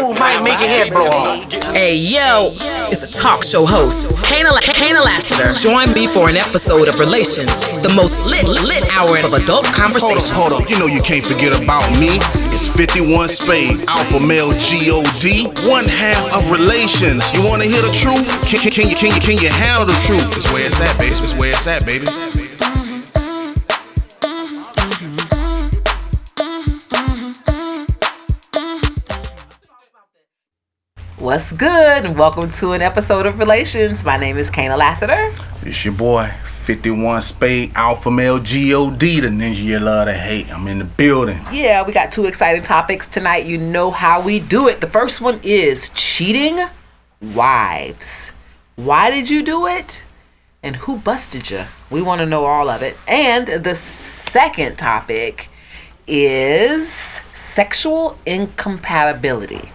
move might make your head blow off. Hey, yo, it's a talk show host, Kana Lassiter. Join me for an episode of Relations, the most lit hour of adult conversation. Hold up, you know you can't forget about me. It's 51 Spade, alpha male G-O-D, one half of Relations. You wanna hear the truth? Can you handle the truth? It's where it's at, baby. It's where it's at, baby. What's good, and welcome to an episode of Relations. My name is Kana Lassiter. It's your boy, 51 Spade, alpha male G-O-D, the ninja you love to hate. I'm in the building. Yeah, we got two exciting topics tonight. You know how we do it. The first one is cheating wives. Why did you do it? And who busted you? We want to know all of it. And the second topic is sexual incompatibility.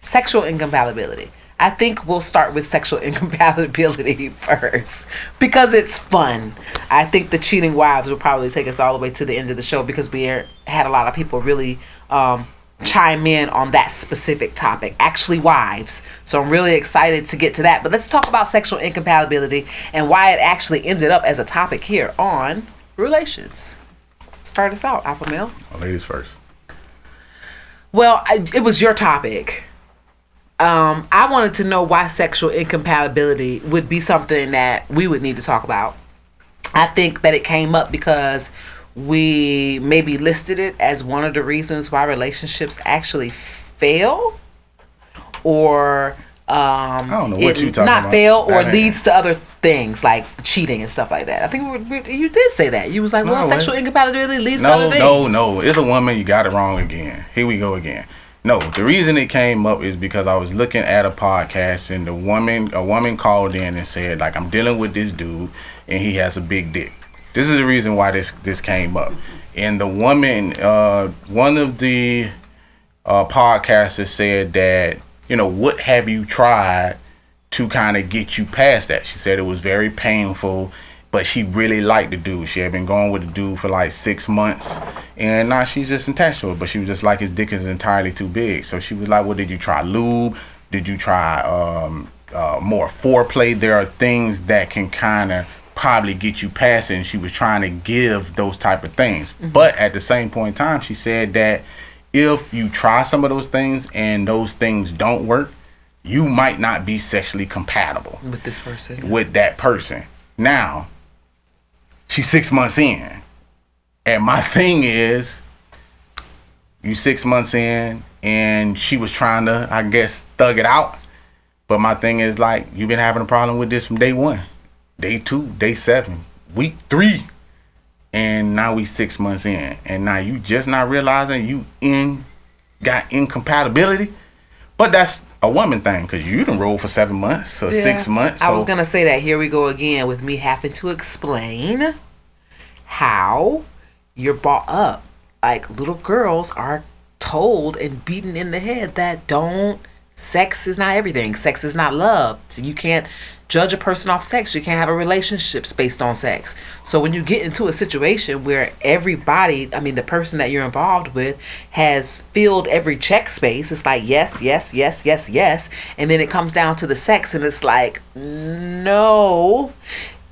Sexual incompatibility. I think we'll start with sexual incompatibility first because it's fun. I think the cheating wives will probably take us all the way to the end of the show because we had a lot of people really chime in on that specific topic. Actually, wives. So I'm really excited to get to that. But let's talk about sexual incompatibility and why it actually ended up as a topic here on Relations. Start us out, Alpha Male. Ladies first. Well, it was your topic. I wanted to know why sexual incompatibility would be something that we would need to talk about. I think that it came up because we maybe listed it as one of the reasons why relationships actually fail, or I don't know what you're talking not about. fail, or leads to other things like cheating and stuff like that. I think you did say that. You was like, well, sexual incompatibility leads to other things. No. It's a woman. You got it wrong again. Here we go again. No, the reason it came up is because I was looking at a podcast and a woman called in and said, like, I'm dealing with this dude and he has a big dick. This is the reason why this came up. And the woman, one of the podcasters said that, you know, what have you tried to kind of get you past that? She said it was very painful, but she really liked the dude. She had been going with the dude for like 6 months, and now she's just attached to it. But she was just like, his dick is entirely too big. So she was like, well, did you try lube? Did you try more foreplay? There are things that can kind of probably get you past it, and she was trying to give those type of things. Mm-hmm. But at the same point in time, she said that if you try some of those things and those things don't work, you might not be sexually compatible with this person. With that person. Now, she's 6 months in. And my thing is, you 6 months in and she was trying to, I guess, thug it out. But my thing is, like, you've been having a problem with this from day 1, day 2, day 7, week 3. And now we 6 months in. And now you just not realizing you got incompatibility. But that's a woman thing, because you done roll for 7 months or 6 months. So. I was going to say that. Here we go again with me having to explain how you're brought up. Like, little girls are told and beaten in the head that sex is not everything. Sex is not love. So you can't judge a person off sex. You can't have a relationship based on sex. So when you get into a situation where everybody, the person that you're involved with has filled every check space, it's like, yes, yes, yes, yes, yes. And then it comes down to the sex and it's like, no.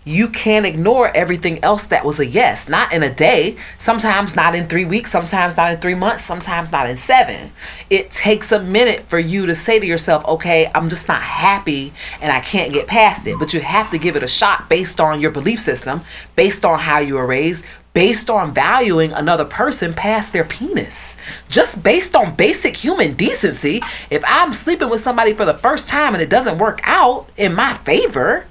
You can't ignore everything else that was a yes. Not in a day. Sometimes not in 3 weeks. Sometimes not in 3 months. Sometimes not in 7. It takes a minute for you to say to yourself, okay, I'm just not happy and I can't get past it. But you have to give it a shot based on your belief system, based on how you were raised, based on valuing another person past their penis. Just based on basic human decency. If I'm sleeping with somebody for the first time and it doesn't work out in my favor,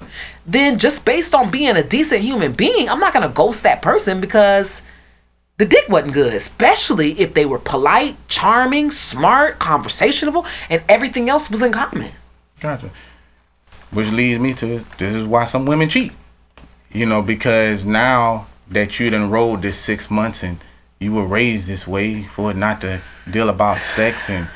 then just based on being a decent human being, I'm not going to ghost that person because the dick wasn't good, especially if they were polite, charming, smart, conversational, and everything else was in common. Gotcha. Which leads me to, this is why some women cheat. Because now that you done rolled this 6 months and you were raised this way for it not to deal about sex, and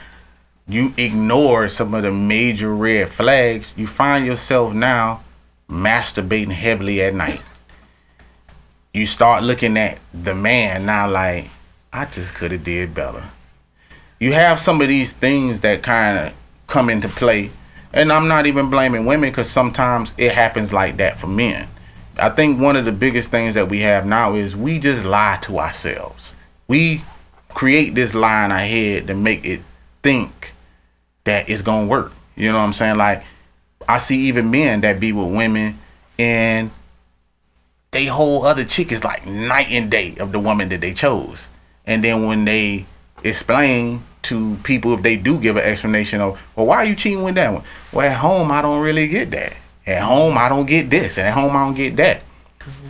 you ignore some of the major red flags, you find yourself now masturbating heavily at night. You start looking at the man now like, I just could have did better. you have some of these things that kind of come into play, and I'm not even blaming women because sometimes it happens like that for men. I think one of the biggest things that we have now is we just lie to ourselves. We create this lie in our head to make it think that it's gonna work. You know what I'm saying? Like, I see even men that be with women and they whole other chick is like night and day of the woman that they chose. And then when they explain to people, if they do give an explanation of, well, why are you cheating with that one? Well, at home, I don't really get that. At home, I don't get this. And at home, I don't get that.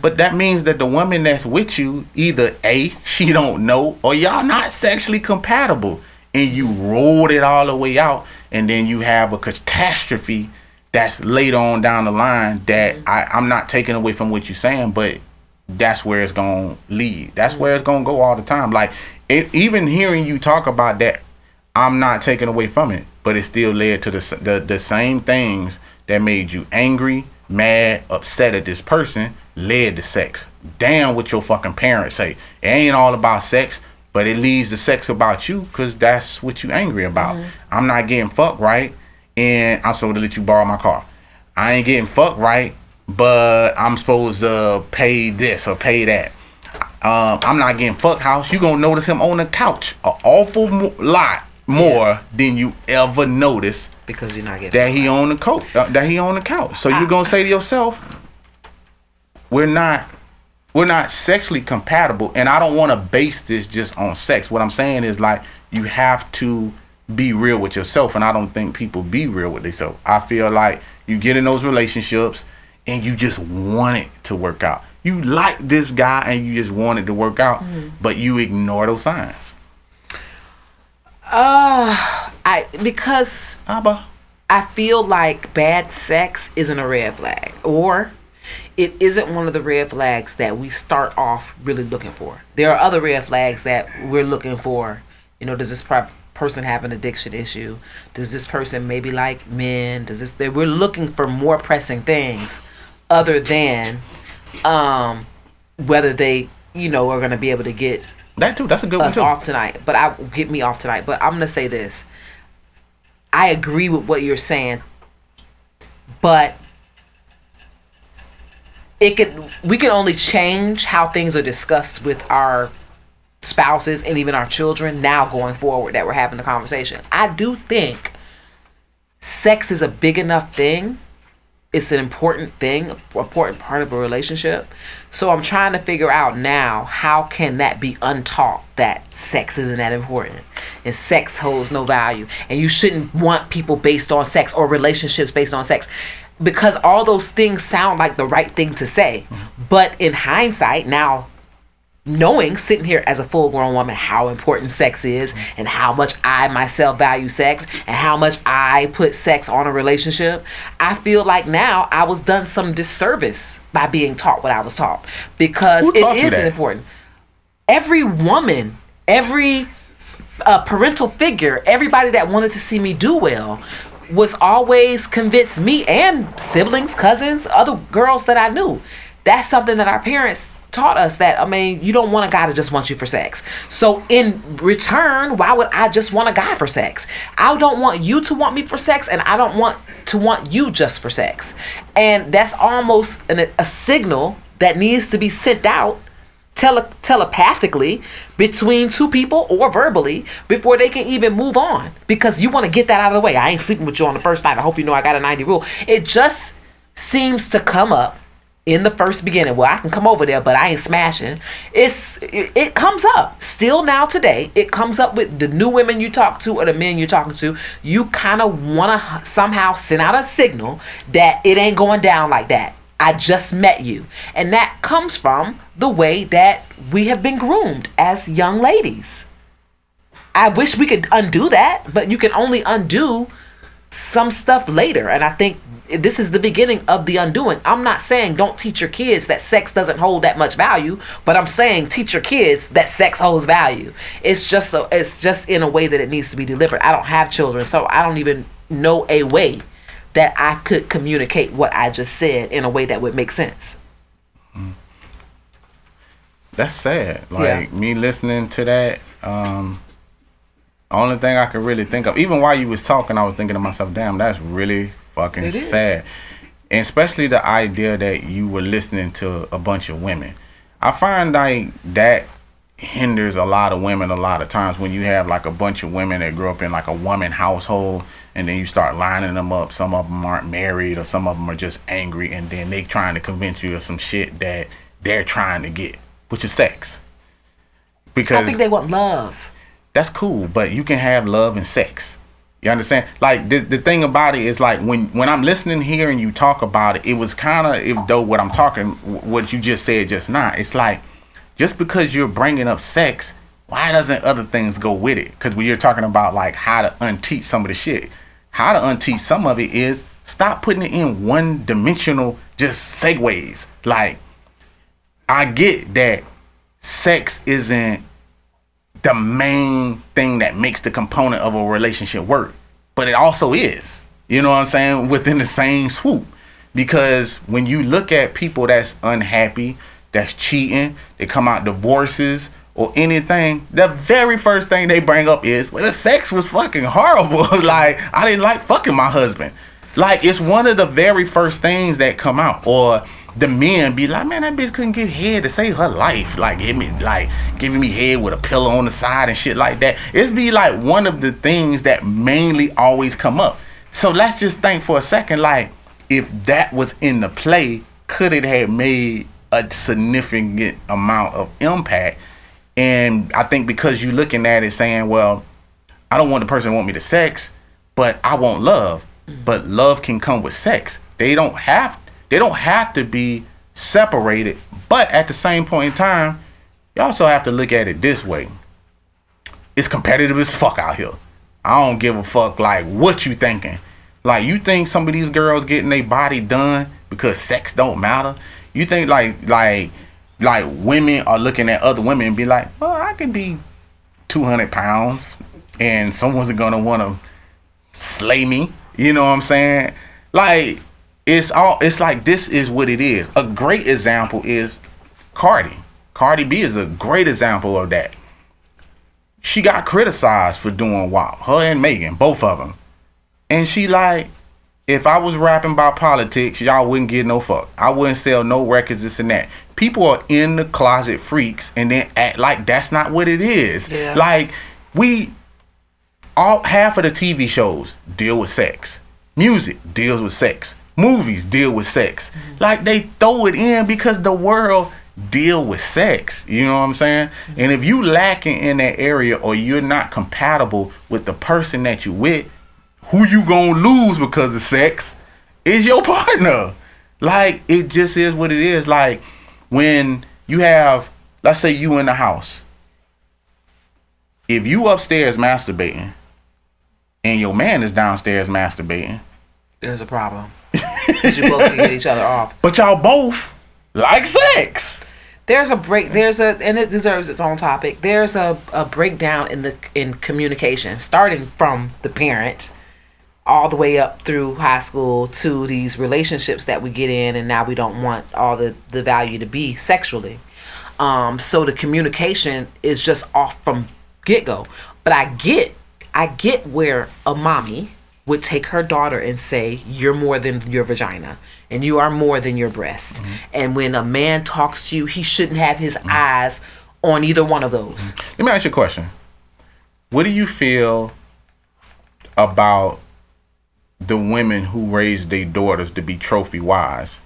But that means that the woman that's with you, either A, she don't know, or y'all not sexually compatible. And you rolled it all the way out. And then you have a catastrophe that's later on down the line that I'm not taking away from what you're saying, but that's where it's going to lead. That's where it's going to go all the time. Like, even hearing you talk about that, I'm not taking away from it, but it still led to the same things that made you angry, mad, upset at this person, led to sex. Damn what your fucking parents say. It ain't all about sex, but it leads to sex about you because that's what you angry about. I'm not getting fucked right, and I'm supposed to let you borrow my car. I ain't getting fucked right, but I'm supposed to pay this or pay that. I'm not getting fucked house. You gonna notice him on the couch an awful lot more than you ever notice because you're not getting that he on the coat, that he on the couch. So you're gonna say to yourself, we're not sexually compatible. And I don't want to base this just on sex. What I'm saying is, like, you have to be real with yourself, and I don't think people be real with themselves. I feel like you get in those relationships and you just want it to work out. You like this guy and you just want it to work out, but you ignore those signs. Because I feel like bad sex isn't a red flag, or it isn't one of the red flags that we start off really looking for. There are other red flags that we're looking for. You know, does this person have an addiction issue? Does this person maybe like men? We're looking for more pressing things other than whether they, are going to be able to get that too. That's a good one too. Off tonight. But get me off tonight. But I'm going to say this. I agree with what you're saying, but we can only change how things are discussed with our spouses and even our children now going forward that we're having the conversation. I do think sex is a big enough thing. It's an important thing, an important part of a relationship. So I'm trying to figure out now, how can that be untaught, that sex isn't that important and sex holds no value and you shouldn't want people based on sex or relationships based on sex, because all those things sound like the right thing to say. But in hindsight, now knowing, sitting here as a full-grown woman, how important sex is and how much I myself value sex and how much I put sex on a relationship, I feel like now I was done some disservice by being taught what I was taught, because it is important. Every woman, every parental figure, everybody that wanted to see me do well was always convinced, me and siblings, cousins, other girls that I knew. That's something that our parents taught us, that, you don't want a guy to just want you for sex. So in return, why would I just want a guy for sex? I don't want you to want me for sex, and I don't want to want you just for sex. And that's almost a signal that needs to be sent out telepathically between two people or verbally before they can even move on, because you want to get that out of the way. I ain't sleeping with you on the first night. I hope you know I got a 90 rule. It just seems to come up in the first beginning. Well, I can come over there, but I ain't smashing. It comes up still now today. It comes up with the new women you talk to or the men you're talking to. You kind of want to somehow send out a signal that it ain't going down like that. I just met you. And that comes from the way that we have been groomed as young ladies. I wish we could undo that, but you can only undo some stuff later. And I think this is the beginning of the undoing. I'm not saying don't teach your kids that sex doesn't hold that much value, but I'm saying teach your kids that sex holds value. It's just in a way that it needs to be delivered. I don't have children, so I don't even know a way that I could communicate what I just said in a way that would make sense. That's sad. Me listening to that, Only thing I could really think of, even while you was talking, I was thinking to myself, damn, that's really fucking sad. And especially the idea that you were listening to a bunch of women. I find like that hinders a lot of women a lot of times when you have like a bunch of women that grew up in like a woman household, and then you start lining them up. Some of them aren't married, or some of them are just angry, and then they trying to convince you of some shit that they're trying to get, which is sex. Because I think they want love. That's cool, but you can have love and sex. You understand? Like the thing about it is like when I'm listening here and you talk about it, it was kind of, if though what I'm talking, what you just said just now, it's like, just because you're bringing up sex, why doesn't other things go with it? Because when you're talking about like how to unteach some of the shit, how to unteach some of it is stop putting it in one dimensional just segues. Like, I get that sex isn't the main thing that makes the component of a relationship work, but it also is, you know what I'm saying, within the same swoop. Because when you look at people that's unhappy, that's cheating, they come out divorces or anything, the very first thing they bring up is, well, the sex was fucking horrible. Like, I didn't like fucking my husband. Like, it's one of the very first things that come out. Or the men be like, man, that bitch couldn't get head to save her life. Like, giving me head with a pillow on the side and shit like that. It's be like one of the things that mainly always come up. So let's just think for a second, like, if that was in the play, could it have made a significant amount of impact? And I think because you looking at it saying, well, I don't want the person to want me to sex, but I want love. But love can come with sex. They don't have to be separated. But at the same point in time, you also have to look at it this way. It's competitive as fuck out here. I don't give a fuck like what you thinking. Like, you think some of these girls getting their body done because sex don't matter? You think like women are looking at other women and be like, well, I could be 200 pounds and someone's gonna want to slay me. You know what I'm saying? Like, it's like, this is what it is. A great example is Cardi. Cardi B is a great example of that. She got criticized for doing WAP. Her and Megan, both of them. And she like, if I was rapping about politics, y'all wouldn't get no fuck. I wouldn't sell no records, this and that. People are in the closet freaks and then act like that's not what it is. Yeah. Like, half of the TV shows deal with sex. Music deals with sex. Movies deal with sex. Mm-hmm. Like, they throw it in because the world deal with sex. You know what I'm saying? Mm-hmm. And if you lacking in that area, or you're not compatible with the person that you with, who you gonna lose because of sex is your partner. Like, it just is what it is. Like, when you have, let's say you in the house, if you upstairs masturbating and your man is downstairs masturbating, there's a problem. Because you both can get each other off. But y'all both like sex. And it deserves its own topic. There's a breakdown in communication, starting from the parent all the way up through high school to these relationships that we get in, and now we don't want all the value to be sexually. So the communication is just off from get-go. But I get where a mommy would take her daughter and say, you're more than your vagina, and you are more than your breast. Mm-hmm. And when a man talks to you, he shouldn't have his eyes on either one of those. Mm-hmm. Let me ask you a question. What do you feel about the women who raise their daughters to be trophy wives,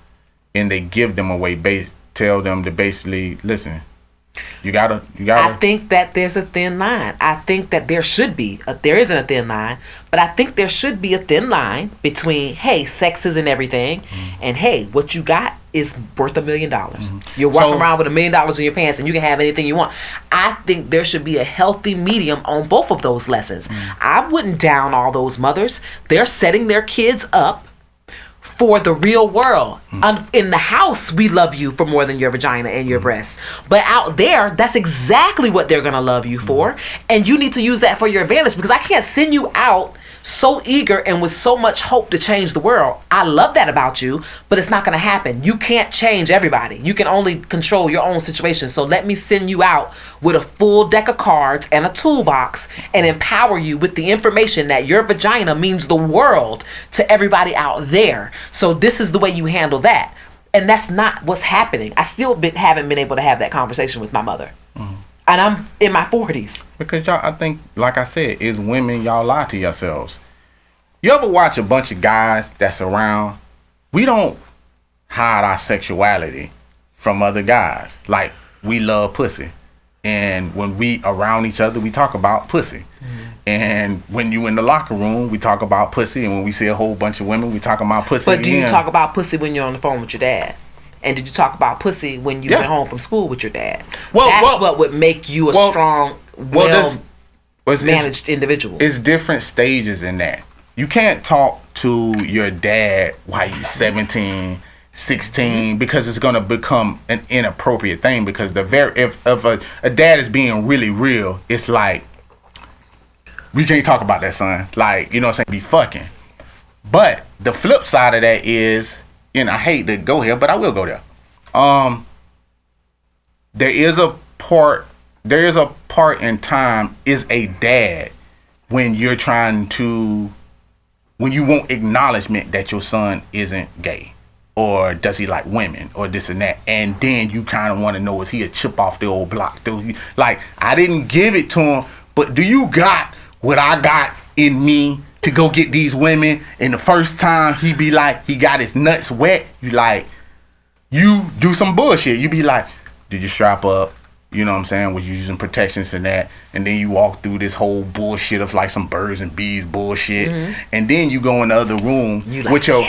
and they give them away, tell them to basically, listen, you gotta. I think that there's a thin line. I think that there isn't a thin line, but I think there should be a thin line between, hey, sex isn't everything, and hey, what you got is worth $1 million. You're walking around with $1 million in your pants and you can have anything you want. I think there should be a healthy medium on both of those lessons. I wouldn't down all those mothers. They're setting their kids up for the real world. In the house, we love you for more than your vagina and your breasts. But out there, that's exactly what they're going to love you for. And you need to use that for your advantage, because I can't send you out so eager and with so much hope to change the world. I love that about you, but it's not going to happen. You can't change everybody. You can only control your own situation. So let me send you out with a full deck of cards and a toolbox and empower you with the information that your vagina means the world to everybody out there. So this is the way you handle that. And that's not what's happening. I still haven't been able to have that conversation with my mother. And I'm in my 40s. Because y'all, I think, like I said, is women, y'all lie to yourselves. You ever watch a bunch of guys that's around? We don't hide our sexuality from other guys. Like, we love pussy. And when we around each other, we talk about pussy. And when you in the locker room, we talk about pussy. And when we see a whole bunch of women, we talk about pussy. But do you talk about pussy when you're on the phone with your dad? And did you talk about pussy when you went home from school with your dad? That's what would make you a strong, managed individual. It's different stages in that. You can't talk to your dad while you're 17, 16, because it's going to become an inappropriate thing. Because if a dad is being really real, it's like, we can't talk about that, son. Like, you know what I'm saying? Be fucking. But the flip side of that is, and I hate to go here, but I will go there. There is a part in time is a dad when you want acknowledgement that your son isn't gay, or does he like women, or this and that, and then you kind of want to know, is he a chip off the old block? Like, I didn't give it to him, but do you got what I got in me to go get these women? And the first time he be like, he got his nuts wet, you do some bullshit. You be like, did you strap up? You know what I'm saying? Was you using protections and that? And then you walk through this whole bullshit of like some birds and bees bullshit. And then you go in the other room with your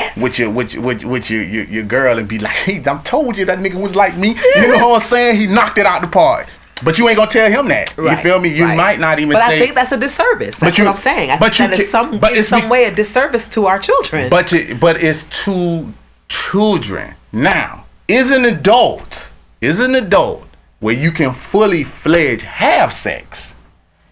girl and be like, hey, I told you that nigga was like me. You know what I'm saying? He knocked it out the park. But you ain't gonna tell him that. Right, you feel me? You might not even say. But I think that's a disservice. That's what I'm saying. I think that is in some way a disservice to our children. But it's to children. Now, is an adult where you can fully fledged have sex.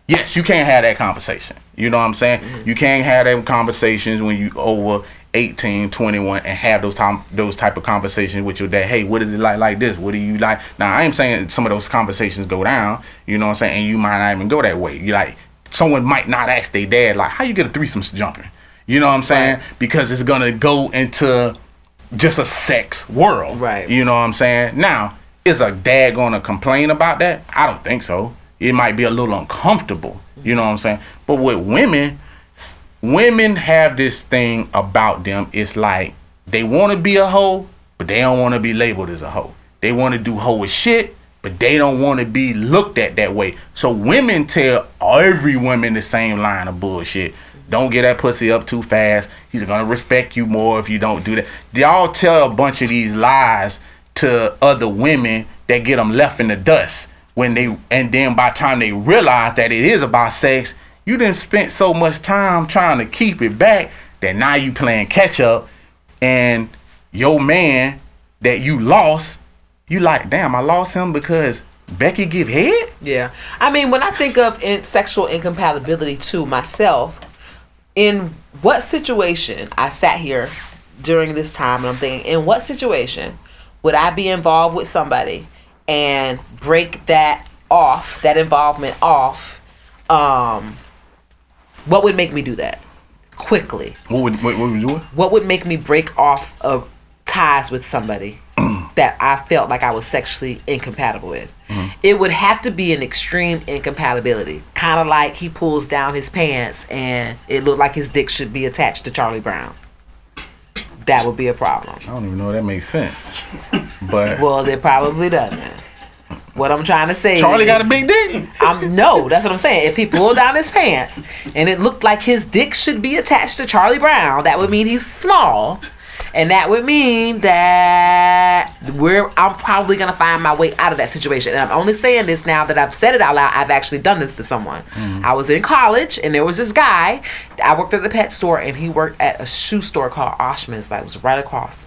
Yes, you can't have that conversation. You know what I'm saying? You can't have them conversations when you over 18, 21 and have those type of conversations with your dad. Hey, what is it like this? What do you like? Now, I ain't saying some of those conversations go down, you know what I'm saying? And you might not even go that way. You like, someone might not ask their dad, like, how you get a threesome jumping? You know what I'm saying? Right. Because it's going to go into just a sex world. Right. You know what I'm saying? Now, is a dad going to complain about that? I don't think so. It might be a little uncomfortable. You know what I'm saying? But with women have this thing about them. It's like they want to be a hoe, but they don't want to be labeled as a hoe. They want to do hoish shit, but they don't want to be looked at that way. So women tell every woman the same line of bullshit. Don't get that pussy up too fast. He's going to respect you more if you don't do that. Y'all tell a bunch of these lies to other women that get them left in the dust. And then by the time they realize that it is about sex, you done spent so much time trying to keep it back that now you playing catch up, and your man that you lost, you like, damn, I lost him because Becky give head? Yeah. I mean, when I think of sexual incompatibility to myself, in what situation, I sat here during this time and I'm thinking, in what situation would I be involved with somebody and break that involvement off? What would make me do that quickly? What would you do? What would make me break off of ties with somebody that I felt like I was sexually incompatible with? It would have to be an extreme incompatibility. Kind of like he pulls down his pants and it looked like his dick should be attached to Charlie Brown. That would be a problem. I don't even know if that makes sense. But well, it probably doesn't. What I'm trying to say Charlie got a big dick? No, that's what I'm saying. If he pulled down his pants and it looked like his dick should be attached to Charlie Brown, that would mean he's small. And that would mean that I'm probably going to find my way out of that situation. And I'm only saying this now that I've said it out loud. I've actually done this to someone. I was in college and there was this guy. I worked at the pet store and he worked at a shoe store called Oshman's. That was right across.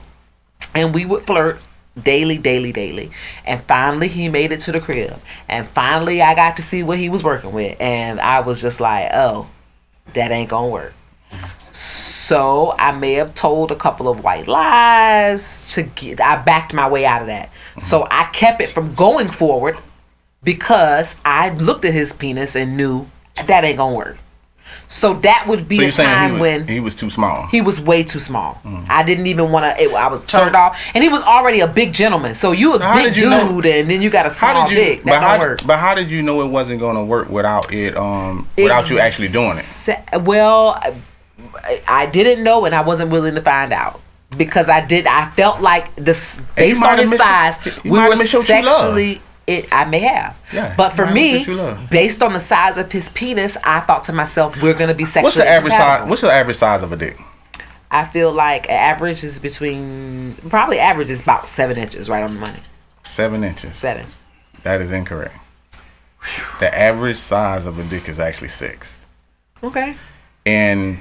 And we would flirt daily. And finally he made it to the crib. And finally I got to see what he was working with. And I was just like, oh, that ain't going to work. So I may have told a couple of white lies I backed my way out of that. So I kept it from going forward because I looked at his penis and knew that ain't gonna work. So that would be a time when he was too small. He was way too small. I didn't even want to. I was turned off, and he was already a big gentleman. So you a big dude, and then you got a small dick. That don't work. But how did you know it wasn't going to work without it? Without you actually doing it? Well, I didn't know, and I wasn't willing to find out because I felt like this based on his size, we were sexually. I may have. Yeah, but for me, based on the size of his penis, I thought to myself, we're going to be sexually What's the average size? What's the average size of a dick? I feel like average is average is about 7 inches, right on the money. 7 inches. 7. That is incorrect. The average size of a dick is actually 6. Okay. And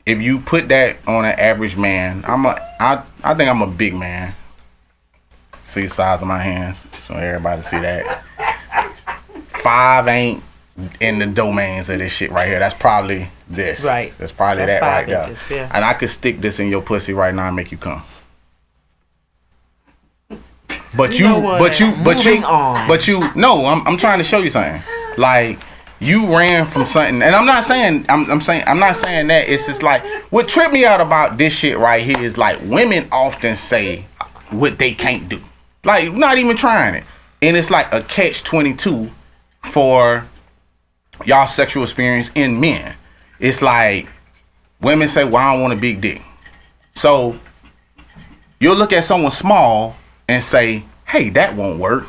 if you put that on an average man, I think I'm a big man. See the size of my hands, so everybody see that. 5 ain't in the domains of this shit right here. That's probably this. Right. That's probably that right inches, there. Yeah. And I could stick this in your pussy right now and make you come. But I'm trying to show you something. Like, you ran from something, and I'm not saying that. It's just like what tripped me out about this shit right here is like women often say what they can't do. Like, not even trying it. And it's like a catch-22 for y'all sexual experience in men. It's like women say, well, I don't want a big dick. So you'll look at someone small and say, hey, that won't work.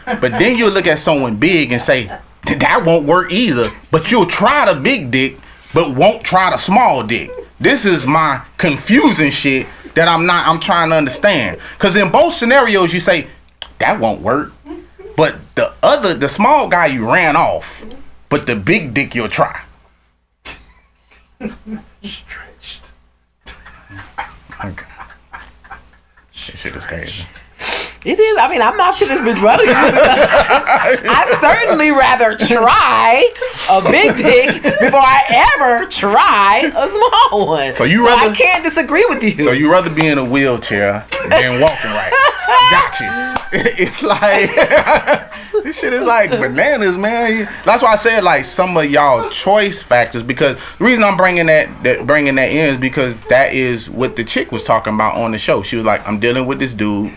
But then you'll look at someone big and say, that won't work either. But you'll try the big dick, but won't try the small dick. This is my confusing shit that I'm trying to understand. Because in both scenarios, you say, that won't work. But the small guy, you ran off. But the big dick, you'll try. Stretched. Okay. That shit is crazy. It is. I mean, I'm not finished with running you because I certainly rather try a big dick before I ever try a small one. So I can't disagree with you. So you rather be in a wheelchair than walking right? Got you. It's like this shit is like bananas, man. That's why I said like some of y'all choice factors, because the reason I'm bringing that in is because that is what the chick was talking about on the show. She was like, I'm dealing with this dude.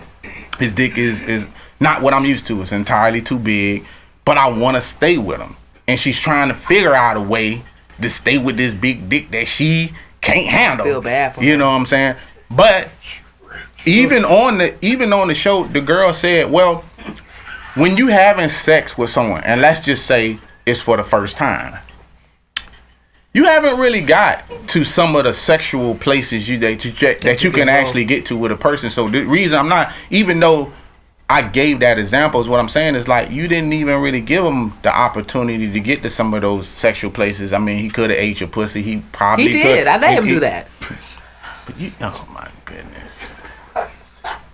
His dick is not what I'm used to. It's entirely too big, but I want to stay with him. And she's trying to figure out a way to stay with this big dick that she can't handle. I feel bad for her. You know what I'm saying? But even on the show, the girl said, well, when you having sex with someone, and let's just say it's for the first time, you haven't really got to some of the sexual places that you can actually get to with a person. So the reason I'm not, even though I gave that example, is what I'm saying is like you didn't even really give him the opportunity to get to some of those sexual places. I mean, he could have ate your pussy. He probably did. I let him do that. But oh my goodness.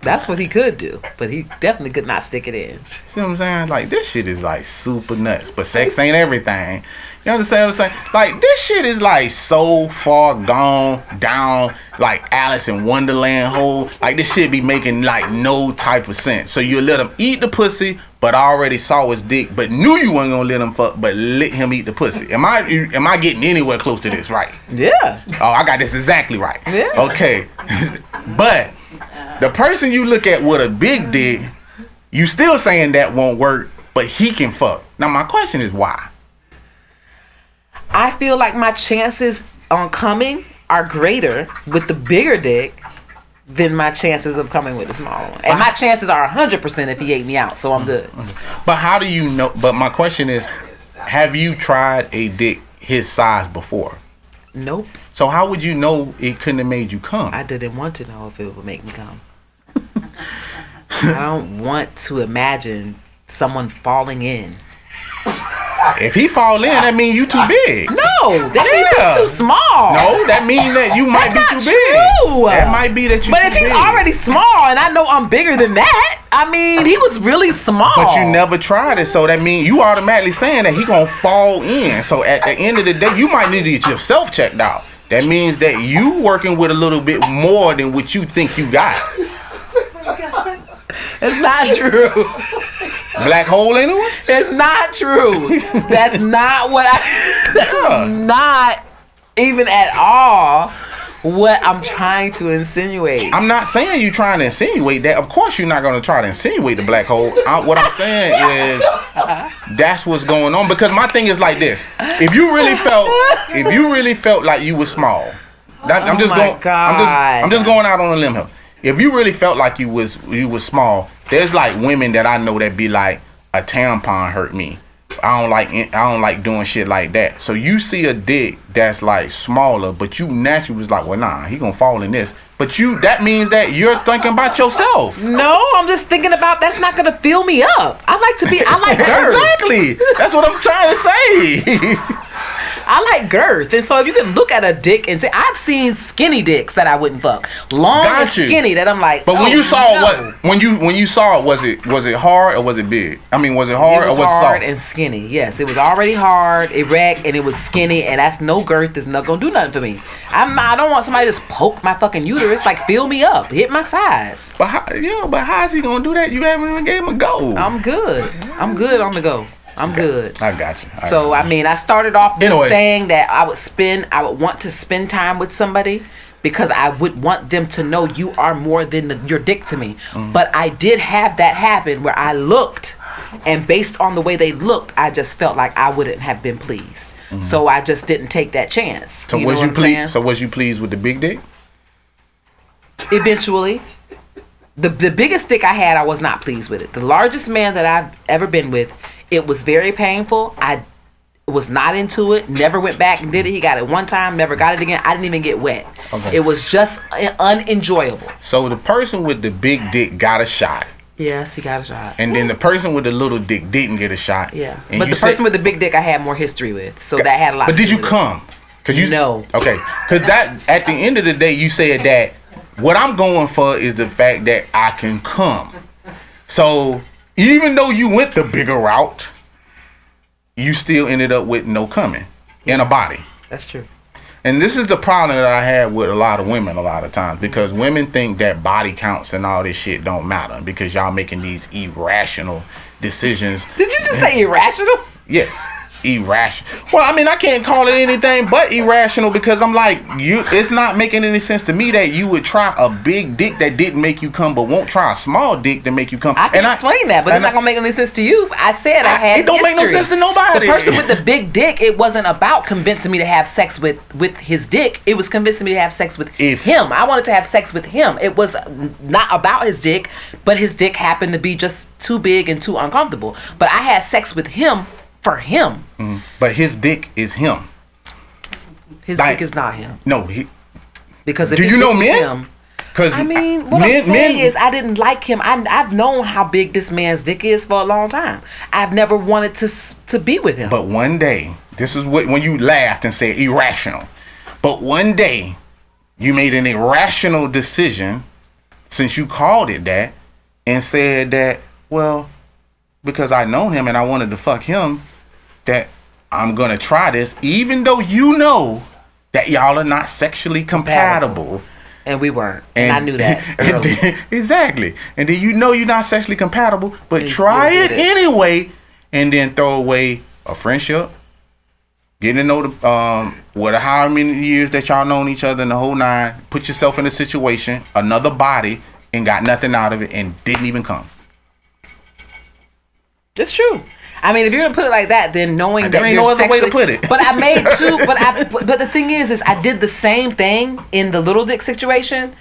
That's what he could do, but he definitely could not stick it in. See what I'm saying? Like, this shit is like super nuts, but sex ain't everything. You understand what I'm saying? Like, this shit is like so far gone down like Alice in Wonderland hole. Like, this shit be making like no type of sense. So you let him eat the pussy, but I already saw his dick, but knew you weren't gonna let him fuck, but let him eat the pussy. Am I getting anywhere close to this right? Yeah. Oh, I got this exactly right. Yeah. Okay. But the person you look at with a big dick, you still saying that won't work, but he can fuck. Now my question is why? I feel like my chances on coming are greater with the bigger dick than my chances of coming with the small one. And my chances are 100% if he ate me out, so I'm good. But how do you know? But my question is, have you tried a dick his size before? Nope. So how would you know it couldn't have made you come? I didn't want to know if it would make me come. I don't want to imagine someone falling in. If he fall in, that means you too big. No, that means he's too small. No, that means that you might be too big. True. That might be that you. But if he's already small and I know I'm bigger than that, I mean, he was really small. But you never tried it, so that means you automatically saying that he gonna fall in. So at the end of the day, you might need to get yourself checked out. that means that you working with a little bit more than what you think you got. It's not true. Black hole anyway? It's not true. That's not what that's not even at all what I'm trying to insinuate. I'm not saying you trying to insinuate that. Of course you're not going to try to insinuate the black hole. What I'm saying is that's what's going on. Because my thing is like this. If you really felt like you were small, I'm just going out on a limb here. If you really felt like you was small, there's like women that I know that be like, a tampon hurt me. I don't like doing shit like that. So you see a dick that's like smaller, but you naturally was like, well, nah, he gonna fall in this. But that means that you're thinking about yourself. No, I'm just thinking about that's not gonna fill me up. I like girth. Exactly. That's what I'm trying to say. I like girth, and so if you can look at a dick and say, I've seen skinny dicks that I wouldn't fuck, long and skinny that I'm like. But when you saw when you saw it, was it hard or was it big? I mean, was it hard or was it soft? Hard and skinny. Yes, it was already hard, erect, and it was skinny, and that's no girth. It's not gonna do nothing for me. I don't want somebody to just poke my fucking uterus. Like, fill me up, hit my size. But how is he gonna do that? You haven't even gave him a go. I'm good on the go. I'm good. I got you. I started off saying that I would want to spend time with somebody because I would want them to know you are more than your dick to me. Mm-hmm. But I did have that happen where I looked, and based on the way they looked, I just felt like I wouldn't have been pleased. Mm-hmm. So I just didn't take that chance. So was you pleased? So was you pleased with the big dick? Eventually. The biggest dick I had, I was not pleased with it. The largest man that I've ever been with, it was very painful. I was not into it. Never went back and did it. He got it one time, never got it again. I didn't even get wet. Okay. It was just unenjoyable. So the person with the big dick got a shot. Yes, he got a shot. And then the person with the little dick didn't get a shot. Yeah. But the person with the big dick I had more history with. So that had a lot to do with it. But did you come? No. Okay. Because that, at the end of the day, you said that what I'm going for is the fact that I can come. So even though you went the bigger route, you still ended up with no coming in a body. That's true. And this is the problem that I have with a lot of women a lot of times, because women think that body counts and all this shit don't matter because y'all making these irrational decisions. Did you just say irrational? Yes. Irrational. Well, I mean, I can't call it anything but irrational because I'm like, it's not making any sense to me that you would try a big dick that didn't make you come, but won't try a small dick to make you come. I can explain that, but it's not gonna make any sense to you. I said I had. It don't make no sense to nobody. The person with the big dick, it wasn't about convincing me to have sex with his dick. It was convincing me to have sex with him. I wanted to have sex with him. It was not about his dick, but his dick happened to be just too big and too uncomfortable. But I had sex with him. For him. Mm. But his dick is him. His dick is not him. No, because if do you know men? Because I'm saying is I didn't like him. I've known how big this man's dick is for a long time. I've never wanted to be with him. But one day, this is when you laughed and said irrational. But one day, you made an irrational decision, since you called it that, and said that, well, because I known him and I wanted to fuck him, that I'm gonna try this, even though you know that y'all are not sexually compatible. And we weren't. And I knew that. Exactly. And then you know you're not sexually compatible, but try it anyway, and then throw away a friendship, getting to know the however many years that y'all known each other in the whole nine, put yourself in a situation, another body, and got nothing out of it and didn't even come. It's true. I mean, if you're gonna put it like that, then knowing that ain't you're no other way to put it. But I made two. But the thing is I did the same thing in the little dick situation.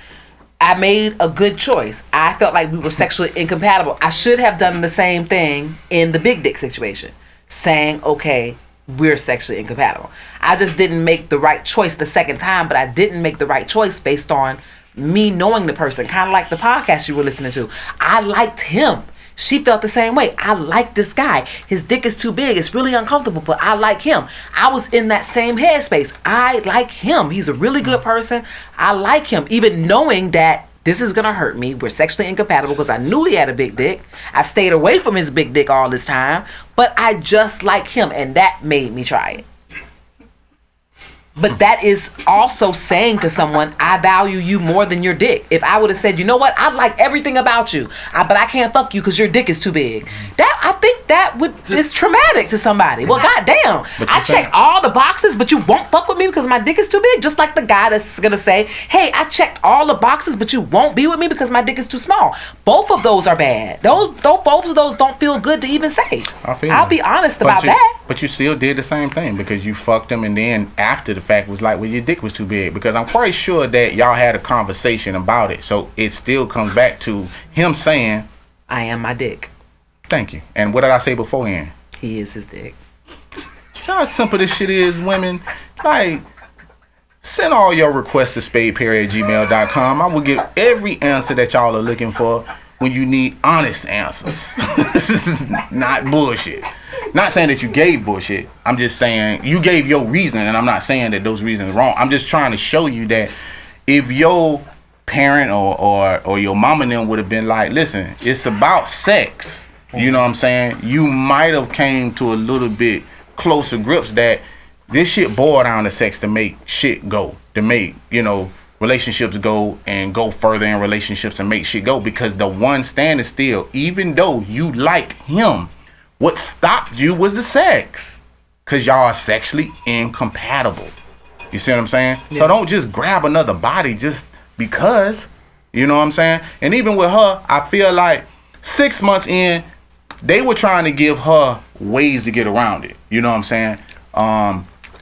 I made a good choice. I felt like we were sexually incompatible. I should have done the same thing in the big dick situation, saying, okay, we're sexually incompatible. I just didn't make the right choice the second time, but I didn't make the right choice based on me knowing the person, kind of like the podcast you were listening to. I liked him. She felt the same way. I like this guy. His dick is too big. It's really uncomfortable, but I like him. I was in that same headspace. I like him. He's a really good person. I like him. Even knowing that this is going to hurt me. We're sexually incompatible because I knew he had a big dick. I've stayed away from his big dick all this time, but I just like him, and that made me try it. But that is also saying to someone, I value you more than your dick. If I would have said, you know what, I like everything about you, but I can't fuck you because your dick is too big. That I think that is traumatic to somebody. Well, goddamn, I check all the boxes, but you won't fuck with me because my dick is too big. Just like the guy that's gonna say, hey, I checked all the boxes, but you won't be with me because my dick is too small. Both of those are bad. Both of those don't feel good to even say. I'll be honest about that. But you still did the same thing because you fucked him, and then after the fact was like, well, your dick was too big. Because I'm quite sure that y'all had a conversation about it. So it still comes back to him saying, I am my dick. Thank you. And what did I say beforehand? He is his dick. See how simple this shit is, women? Like, send all your requests to spadeperry@gmail.com. I will give every answer that y'all are looking for when you need honest answers. Not bullshit. Not saying that you gave bullshit. I'm just saying you gave your reason, and I'm not saying that those reasons are wrong. I'm just trying to show you that if your parent or your mama and them would have been like, listen, it's about sex. You know what I'm saying? You might have came to a little bit closer grips that this shit boiled down to sex to make shit go. To make, relationships go and go further in relationships and make shit go. Because the one standing still, even though you like him, what stopped you was the sex. Because y'all are sexually incompatible. You see what I'm saying? Yeah. So don't just grab another body just because. You know what I'm saying? And even with her, I feel like 6 months in, they were trying to give her ways to get around it. You know what I'm saying?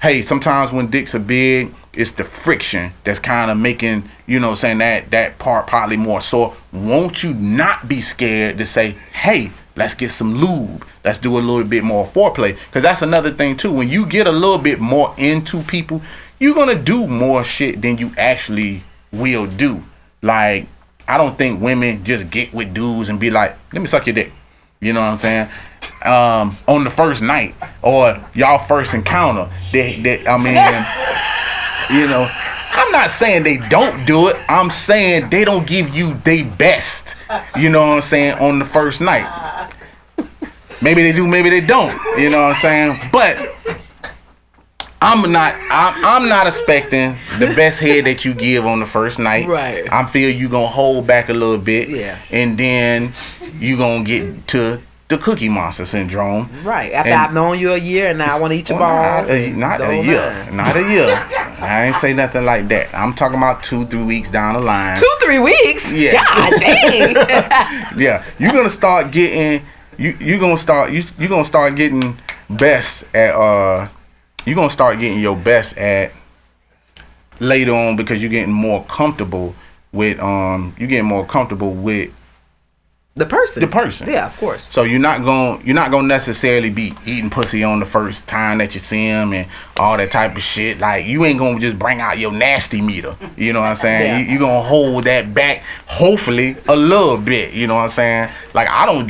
Hey, sometimes when dicks are big, it's the friction that's kind of making, saying that part probably more sore. Won't you not be scared to say, hey, let's get some lube. Let's do a little bit more foreplay. Because that's another thing, too. When you get a little bit more into people, you're going to do more shit than you actually will do. Like, I don't think women just get with dudes and be like, let me suck your dick. You know what I'm saying? On the first night or y'all first encounter. I'm not saying they don't do it. I'm saying they don't give you their best. You know what I'm saying? On the first night. Maybe they do, maybe they don't. You know what I'm saying? But I'm not expecting the best head that you give on the first night. Right. I feel you gonna hold back a little bit. Yeah. And then you gonna get to the Cookie Monster syndrome. Right. After I've known you a year and now I want to eat your balls. Not a year. Not a year. I ain't say nothing like that. I'm talking about 2-3 weeks down the line. 2-3 weeks? Yeah. God dang. Yeah. You're gonna start getting you're gonna start getting best at you're gonna start getting your best at later on because you're getting more comfortable with the person. Yeah, of course. So you're not gonna necessarily be eating pussy on the first time that you see him and all that type of shit. Like you ain't gonna just bring out your nasty meter. You know what I'm saying? Yeah. You're gonna hold that back, hopefully a little bit. You know what I'm saying? Like I don't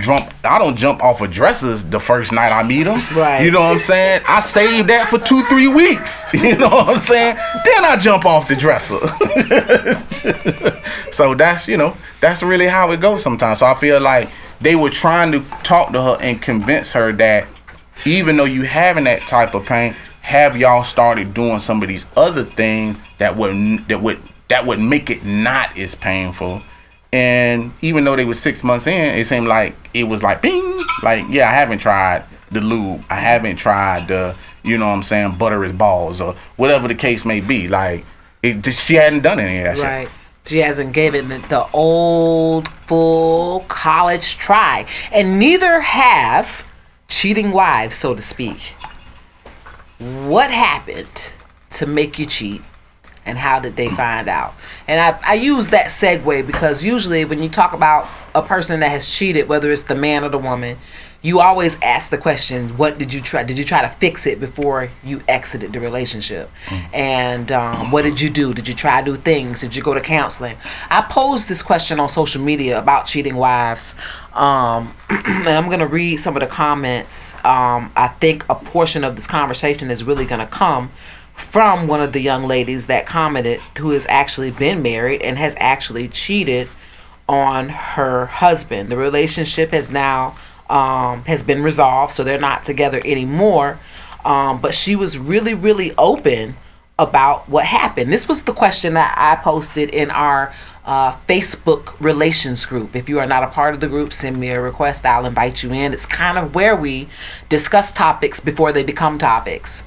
jump off of dressers the first night I meet them. Right. You know what I'm saying? I save that for 2-3 weeks. You know what I'm saying? Then I jump off the dresser. So that's really how it goes sometimes. So I feel like they were trying to talk to her and convince her that even though you having that type of pain, have y'all started doing some of these other things that would make it not as painful. And even though they were 6 months in, it seemed like it was like bing, like yeah, I haven't tried the lube, I haven't tried the butter his balls or whatever the case may be. Like she hadn't done any of that shit. Right. She hasn't given the old full college try, and neither have cheating wives, so to speak. What happened to make you cheat, and how did they find out? And I use that segue because usually when you talk about a person that has cheated, whether it's the man or the woman, you always ask the question, what did you try? Did you try to fix it before you exited the relationship? And what did you do? Did you try new things? Did you go to counseling? I posed this question on social media about cheating wives. And I'm going to read some of the comments. I think a portion of this conversation is really going to come from one of the young ladies that commented, who has actually been married and has actually cheated on her husband. The relationship has now has been resolved, so they're not together anymore. But she was really, really open about what happened. This was the question that I posted in our Facebook relations group. If you are not a part of the group, send me a request. I'll invite you in. It's kind of where we discuss topics before they become topics.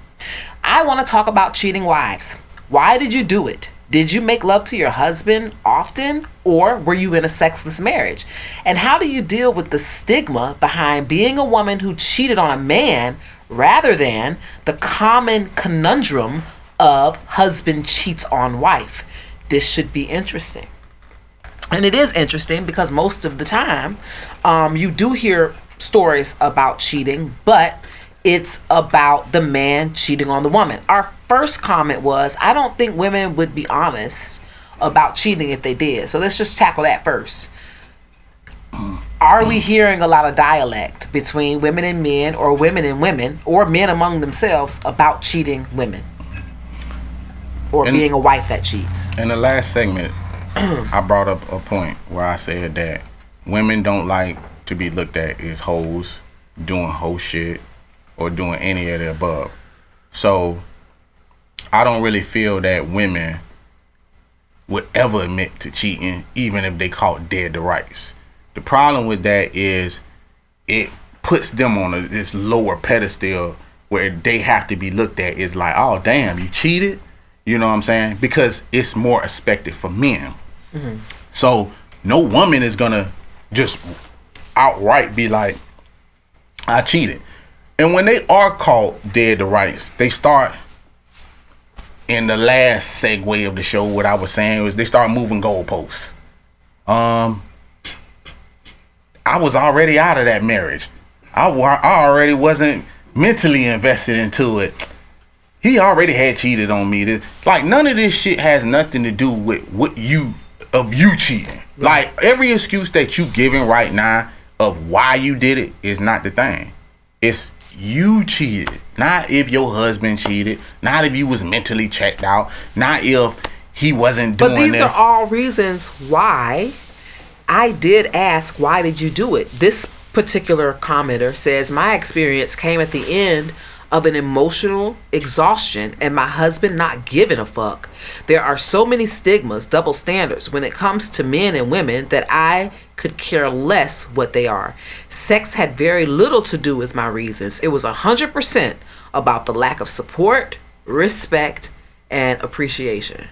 I want to talk about cheating wives. Why did you do it? Did you make love to your husband often, or were you in a sexless marriage? And how do you deal with the stigma behind being a woman who cheated on a man rather than the common conundrum of husband cheats on wife? This should be interesting. And it is interesting because most of the time you do hear stories about cheating, but it's about the man cheating on the woman. Our first comment was, I don't think women would be honest about cheating if they did. So let's just tackle that first. Are we hearing a lot of dialect between women and men, or women and women, or men among themselves about cheating women? Or being a wife that cheats? In the last segment, I brought up a point where I said that women don't like to be looked at as hoes, doing hoe shit, or doing any of the above. So I don't really feel that women would ever admit to cheating, even if they caught dead to rights. The problem with that is it puts them on this lower pedestal where they have to be looked at as like, oh damn, you cheated? You know what I'm saying? Because it's more expected for men. Mm-hmm. So no woman is gonna just outright be like, I cheated. And when they are caught dead to rights, they start, in the last segue of the show, what I was saying was they start moving goalposts. I was already out of that marriage. I already wasn't mentally invested into it. He already had cheated on me. Like, none of this shit has nothing to do with you cheating. Right. Like, every excuse that you giving right now of why you did it is not the thing. It's you cheated. Not if your husband cheated. Not if you was mentally checked out. Not if he wasn't doing this. But these are all reasons why I did ask, why did you do it? This particular commenter says, my experience came at the end of an emotional exhaustion and my husband not giving a fuck. There are so many stigmas, double standards when it comes to men and women that I could care less what they are. Sex had very little to do with my reasons. It was 100% about the lack of support, respect, and appreciation.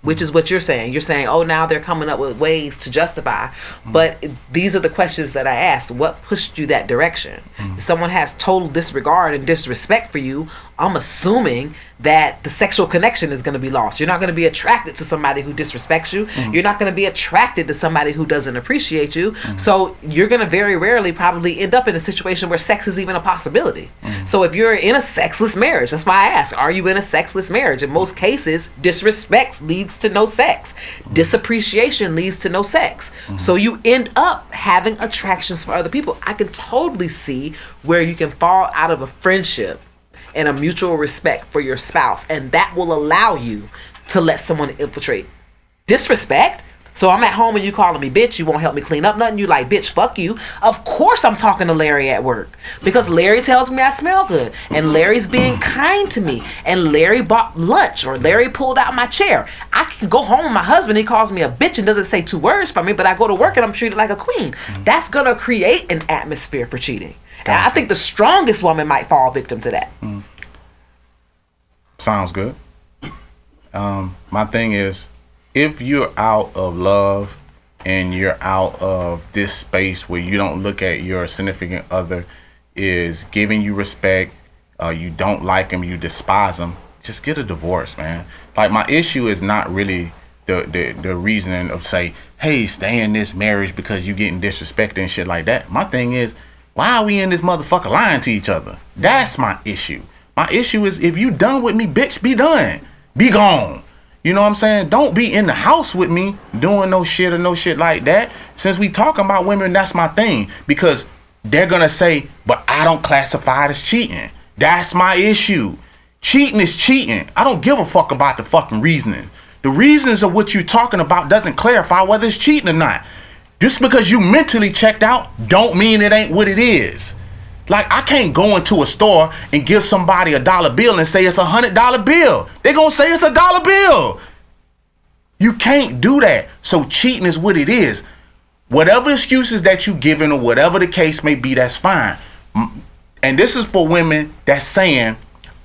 Which is what you're saying. You're saying, oh, now they're coming up with ways to justify. But these are the questions that I asked. What pushed you that direction? If someone has total disregard and disrespect for you, I'm assuming that the sexual connection is going to be lost. You're not going to be attracted to somebody who disrespects you. You're not going to be attracted to somebody who doesn't appreciate you. So you're going to very rarely probably end up in a situation where sex is even a possibility. So if you're in a sexless marriage, that's why I ask, are you in a sexless marriage? In most cases, disrespect leads to no sex. Disappreciation leads to no sex. So you end up having attractions for other people. I can totally see where you can fall out of a friendship and a mutual respect for your spouse, and that will allow you to let someone infiltrate. Disrespect? So I'm at home and you calling me bitch, you won't help me clean up nothing, you like, bitch, fuck you. Of course I'm talking to Larry at work, because Larry tells me I smell good, and Larry's being kind to me, and Larry bought lunch, or Larry pulled out my chair. I can go home with my husband, he calls me a bitch and doesn't say 2 words for me, but I go to work and I'm treated like a queen. That's gonna create an atmosphere for cheating. And I think the strongest woman might fall victim to that. Sounds good. My thing is, if you're out of love and you're out of this space where you don't look at your significant other is giving you respect, you don't like them, you despise them, just get a divorce, man. Like, my issue is not really the reasoning of say, hey, stay in this marriage because you getting disrespected and shit like that. My thing is, why are we in this motherfucker lying to each other? That's my issue. My issue is, if you done with me, bitch, be done. Be gone. You know what I'm saying? Don't be in the house with me doing no shit or no shit like that. Since we talking about women, that's my thing. Because they're going to say, but I don't classify it as cheating. That's my issue. Cheating is cheating. I don't give a fuck about the fucking reasoning. The reasons of what you're talking about doesn't clarify whether it's cheating or not. Just because you mentally checked out don't mean it ain't what it is. Like, I can't go into a store and give somebody $1 bill and say it's $100 bill. They gonna say it's $1 bill. You can't do that. So cheating is what it is. Whatever excuses that you giving or whatever the case may be, that's fine. And this is for women that's saying,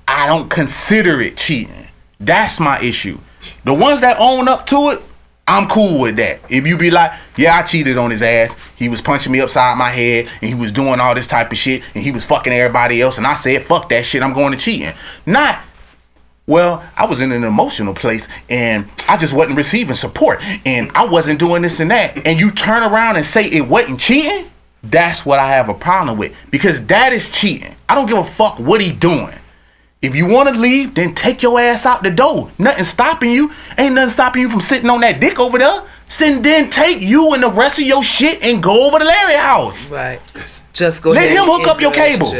I don't consider it cheating. That's my issue. The ones that own up to it, I'm cool with that. If you be like, yeah, I cheated on his ass. He was punching me upside my head and he was doing all this type of shit and he was fucking everybody else and I said, fuck that shit, I'm going to cheating. Not, well, I was in an emotional place and I just wasn't receiving support and I wasn't doing this and that. And you turn around and say it wasn't cheating? That's what I have a problem with, because that is cheating. I don't give a fuck what he doing. If you want to leave, then take your ass out the door. Nothing stopping you. Ain't nothing stopping you from sitting on that dick over there. Then take you and the rest of your shit and go over to Larry's house. Right. Just go Let ahead him hook up your cable.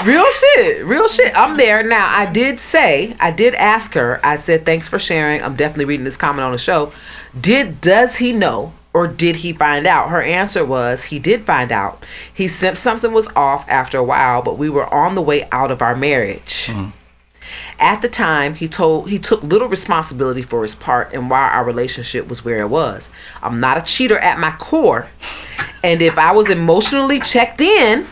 Real shit. I'm there. Now, I did ask her, I said, thanks for sharing. I'm definitely reading this comment on the show. Does he know? Or did he find out? Her answer was he did find out. He sensed something was off after a while, but we were on the way out of our marriage. Mm-hmm. At the time, he took little responsibility for his part and why our relationship was where it was. I'm not a cheater at my core. And if I was emotionally checked in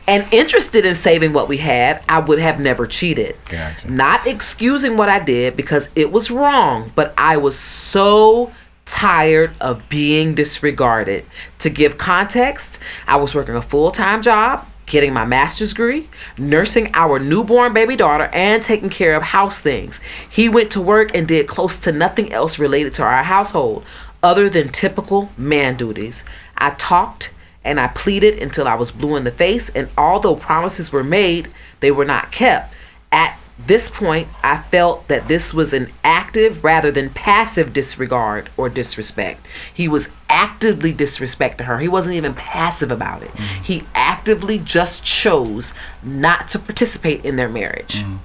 and interested in saving what we had, I would have never cheated. Gotcha. Not excusing what I did because it was wrong, but I was so tired of being disregarded. To give context, I was working a full-time job, getting my master's degree, nursing our newborn baby daughter, and taking care of house things. He went to work and did close to nothing else related to our household other than typical man duties. I talked and I pleaded until I was blue in the face, and although promises were made, they were not kept. At this point, I felt that this was an active rather than passive disregard or disrespect. He was actively disrespecting her. He wasn't even passive about it. Mm-hmm. He actively just chose not to participate in their marriage. Mm-hmm.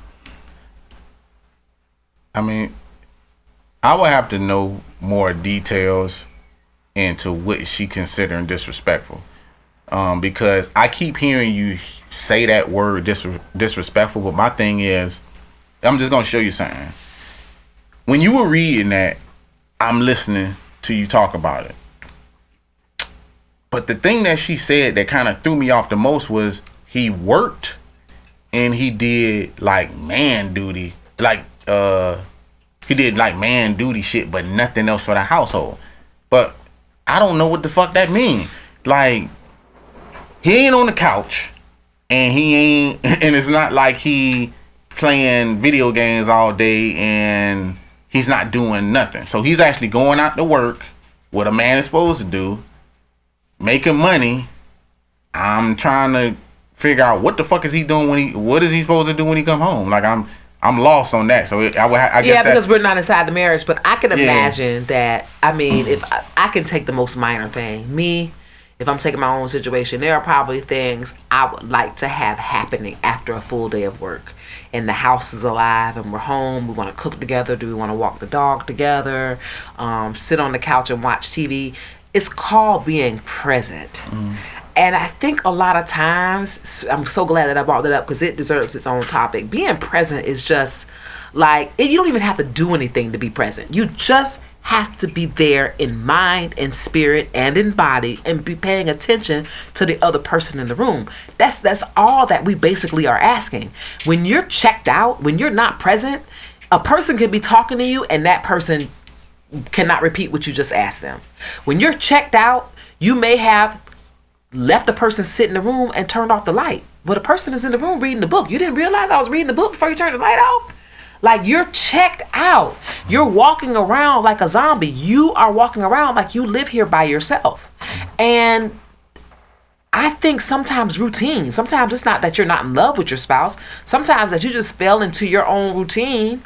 I mean, I would have to know more details into what she considering disrespectful. Because I keep hearing you say that word disrespectful, but my thing is, I'm just gonna show you something. When you were reading that, I'm listening to you talk about it. But the thing that she said that kind of threw me off the most was he worked and he did like man duty, he did like man duty shit, but nothing else for the household. But I don't know what the fuck that means. Like, he ain't on the couch, and it's not like he playing video games all day and he's not doing nothing. So he's actually going out to work, what a man is supposed to do, making money. I'm trying to figure out what the fuck is he doing what is he supposed to do when he come home? Like, I'm lost on that. So I guess because we're not inside the marriage, but I can imagine that. I mean, if I can take the most minor thing, if I'm taking my own situation, there are probably things I would like to have happening after a full day of work. And the house is alive and we're home. We want to cook together. Do we want to walk the dog together? Sit on the couch and watch TV? It's called being present. Mm. And I think a lot of times, I'm so glad that I brought that up because it deserves its own topic. Being present is just like, you don't even have to do anything to be present. You just have to be there in mind and spirit and in body and be paying attention to the other person in the room. That's all that we basically are asking. When you're checked out, when you're not present, a person could be talking to you and that person cannot repeat what you just asked them. When you're checked out, you may have left the person sit in the room and turned off the light. But a person is in the room reading the book. You didn't realize I was reading the book before you turned the light off? Like, you're checked out. You're walking around like a zombie. You are walking around like you live here by yourself. And I think sometimes it's not that you're not in love with your spouse. Sometimes that you just fell into your own routine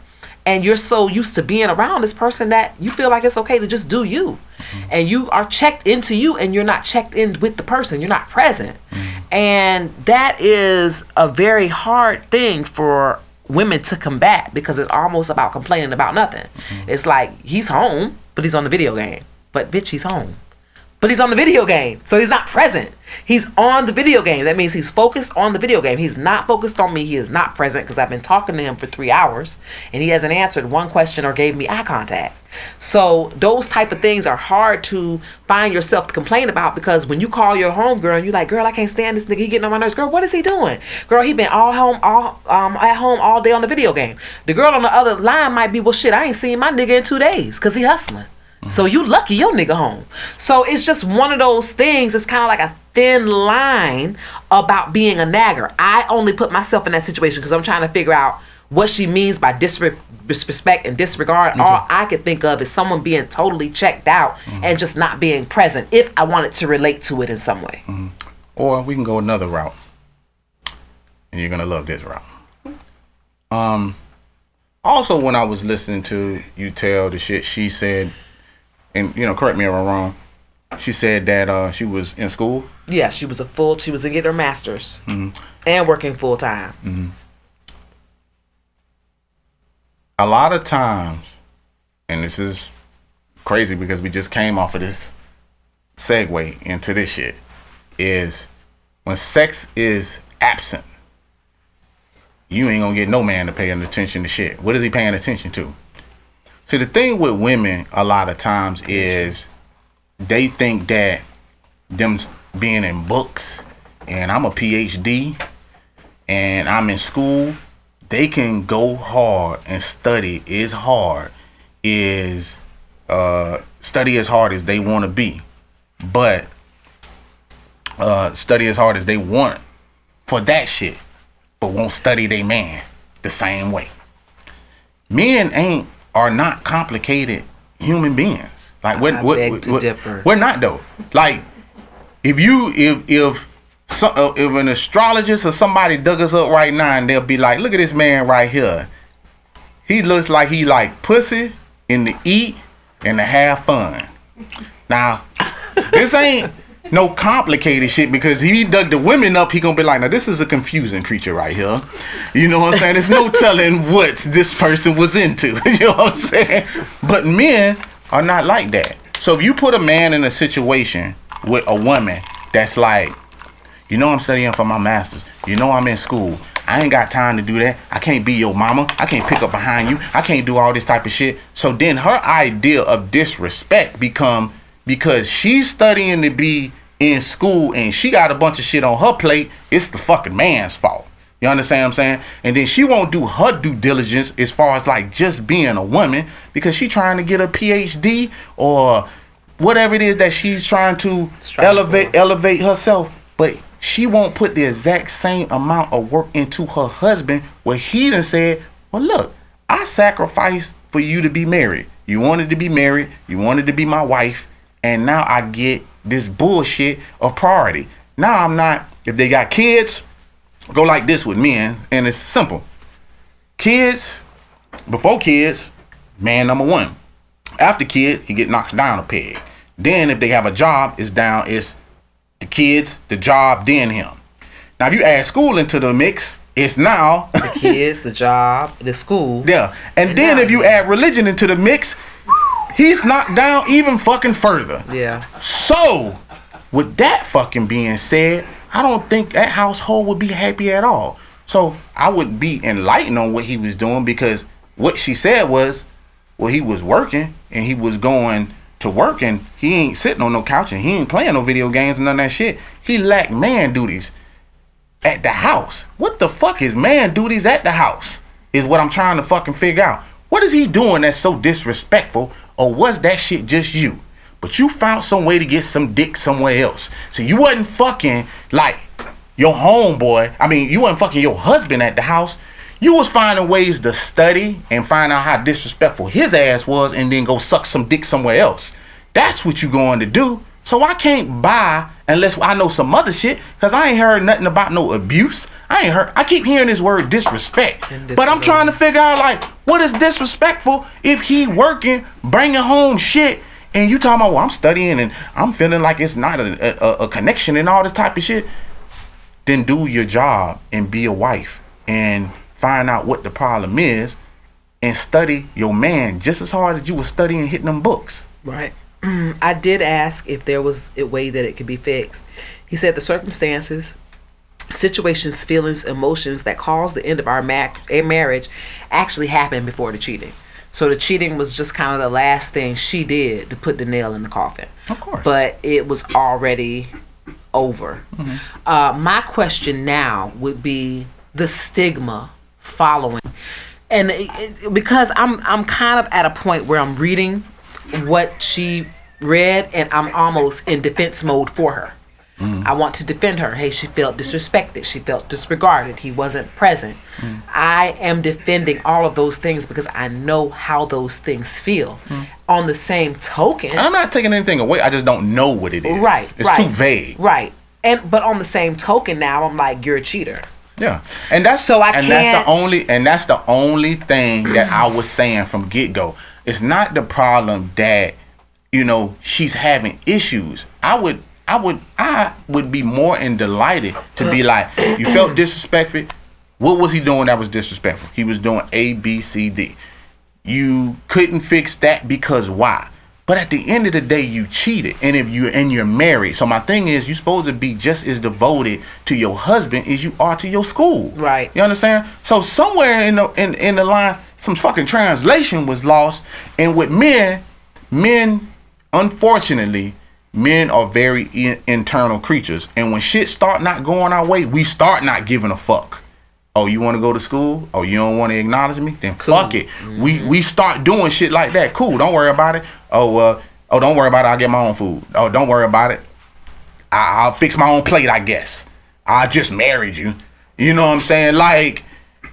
and you're so used to being around this person that you feel like it's okay to just do you. Mm-hmm. And you are checked into you and you're not checked in with the person. You're not present. Mm-hmm. And that is a very hard thing for women to combat because it's almost about complaining about nothing. Mm-hmm. It's like, he's home, but he's on the video game. But bitch, he's home. but he's on the video game. So he's not present. He's on the video game. That means he's focused on the video game. He's not focused on me. He is not present because I've been talking to him for 3 hours and he hasn't answered one question or gave me eye contact. So those type of things are hard to find yourself to complain about, because when you call your homegirl and you're like, girl, I can't stand this nigga, he getting on my nerves. Girl, what is he doing? Girl, he been at home all day on the video game. The girl on the other line might be, well, shit, I ain't seen my nigga in 2 days because he hustling. So you lucky your nigga home. So it's just one of those things. It's kind of like a thin line about being a nagger. I only put myself in that situation because I'm trying to figure out what she means by disrespect and disregard. Okay. All I could think of is someone being totally checked out and just not being present, if I wanted to relate to it in some way. Or we can go another route. And you're going to love this route. Also, when I was listening to you tell the shit she said, and correct me if I'm wrong, she said that she was in school. Yeah, she was getting her master's and working full time. A lot of times, and this is crazy because we just came off of this segue into this shit, is when sex is absent, you ain't gonna get no man to pay attention to shit. What is he paying attention to? See, the thing with women a lot of times is they think that them being in books and I'm a PhD and I'm in school, they can go hard and study as hard as they want to be, but study as hard as they want for that shit, but won't study they man the same way. Men are not complicated human beings. Like we're not though. Like if an astrologist or somebody dug us up right now and they'll be like, look at this man right here. He looks like he like pussy and to eat and to have fun. Now, this ain't no complicated shit, because he dug the women up, he gonna be like, now this is a confusing creature right here. You know what I'm saying? There's no telling what this person was into. You know what I'm saying? But men are not like that. So if you put a man in a situation with a woman that's like, I'm studying for my master's. I'm in school. I ain't got time to do that. I can't be your mama. I can't pick up behind you. I can't do all this type of shit. So then her idea of disrespect become, because she's studying to be in school and she got a bunch of shit on her plate, it's the fucking man's fault. You understand what I'm saying? And then she won't do her due diligence as far as like just being a woman, because she trying to get a PhD or whatever it is that she's trying to elevate herself. But she won't put the exact same amount of work into her husband, where he done said, well, look, I sacrificed for you to be married. You wanted to be married. You wanted to be my wife. And now I get this bullshit of priority. Now I'm not, if they got kids, go like this with men, and it's simple. Kids, before kids, man number one. After kid, he get knocked down a peg. Then if they have a job, it's the kids, the job, then him. Now if you add school into the mix, it's now the kids, the job, the school. Yeah. And then if you add religion into the mix, he's knocked down even fucking further. Yeah. So, with that fucking being said, I don't think that household would be happy at all. So, I would be enlightened on what he was doing, because what she said was, well, he was working and he was going to work and he ain't sitting on no couch and he ain't playing no video games and none of that shit. He lacked man duties at the house. What the fuck is man duties at the house? Is what I'm trying to fucking figure out. What is he doing that's so disrespectful? Or was that shit just you? But you found some way to get some dick somewhere else. So you wasn't fucking like your homeboy. I mean, you wasn't fucking your husband at the house. You was finding ways to study and find out how disrespectful his ass was and then go suck some dick somewhere else. That's what you going to do. So I can't buy unless I know some other shit, because I ain't heard nothing about no abuse. I keep hearing this word disrespect. But I'm trying to figure out, like, what is disrespectful if he working, bringing home shit, and you talking about, well, I'm studying and I'm feeling like it's not a connection and all this type of shit. Then do your job and be a wife and find out what the problem is and study your man just as hard as you were studying hitting them books. Right. I did ask if there was a way that it could be fixed. He said the circumstances, situations, feelings, emotions that caused the end of our marriage actually happened before the cheating. So the cheating was just kind of the last thing she did to put the nail in the coffin. Of course. But it was already over. My question now would be the stigma following. And because I'm kind of at a point where I'm reading what she read and I'm almost in defense mode for her. I want to defend her. Hey, she felt disrespected. She felt disregarded. He wasn't present. I am defending all of those things because I know how those things feel. On the same token, I'm not taking anything away. I just don't know what it is. Right. It's too vague. Right. But on the same token, now I'm like, you're a cheater. Yeah. And that's so I and can't. That's the only thing that I was saying from get go. It's not the problem that she's having issues. I would be more than delighted to be like, you felt disrespected. What was he doing that was disrespectful? He was doing A, B, C, D. You couldn't fix that because why? But at the end of the day, you cheated, and you're married. So my thing is, you're supposed to be just as devoted to your husband as you are to your school. Right. You understand? So somewhere in the line, some fucking translation was lost. And with men, unfortunately, men are very internal creatures, and when shit start not going our way, we start not giving a fuck. Oh, you want to go to school? Oh, you don't want to acknowledge me? Then cool. Fuck it. We start doing shit like that. Cool. Don't worry about it. Oh, don't worry about it. I'll get my own food. Oh, don't worry about it. I'll fix my own plate, I guess. I just married you. You know what I'm saying? Like,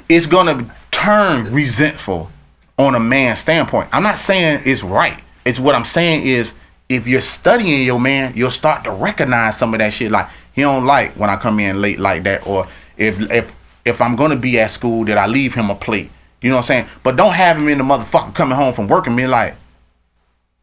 it's gonna turn resentful on a man's standpoint. I'm not saying it's right. It's what I'm saying is, if you're studying your man, you'll start to recognize some of that shit. Like, he don't like when I come in late like that, or if I'm gonna be at school, that I leave him a plate. You know what I'm saying? But don't have him in the motherfucker coming home from work and be like,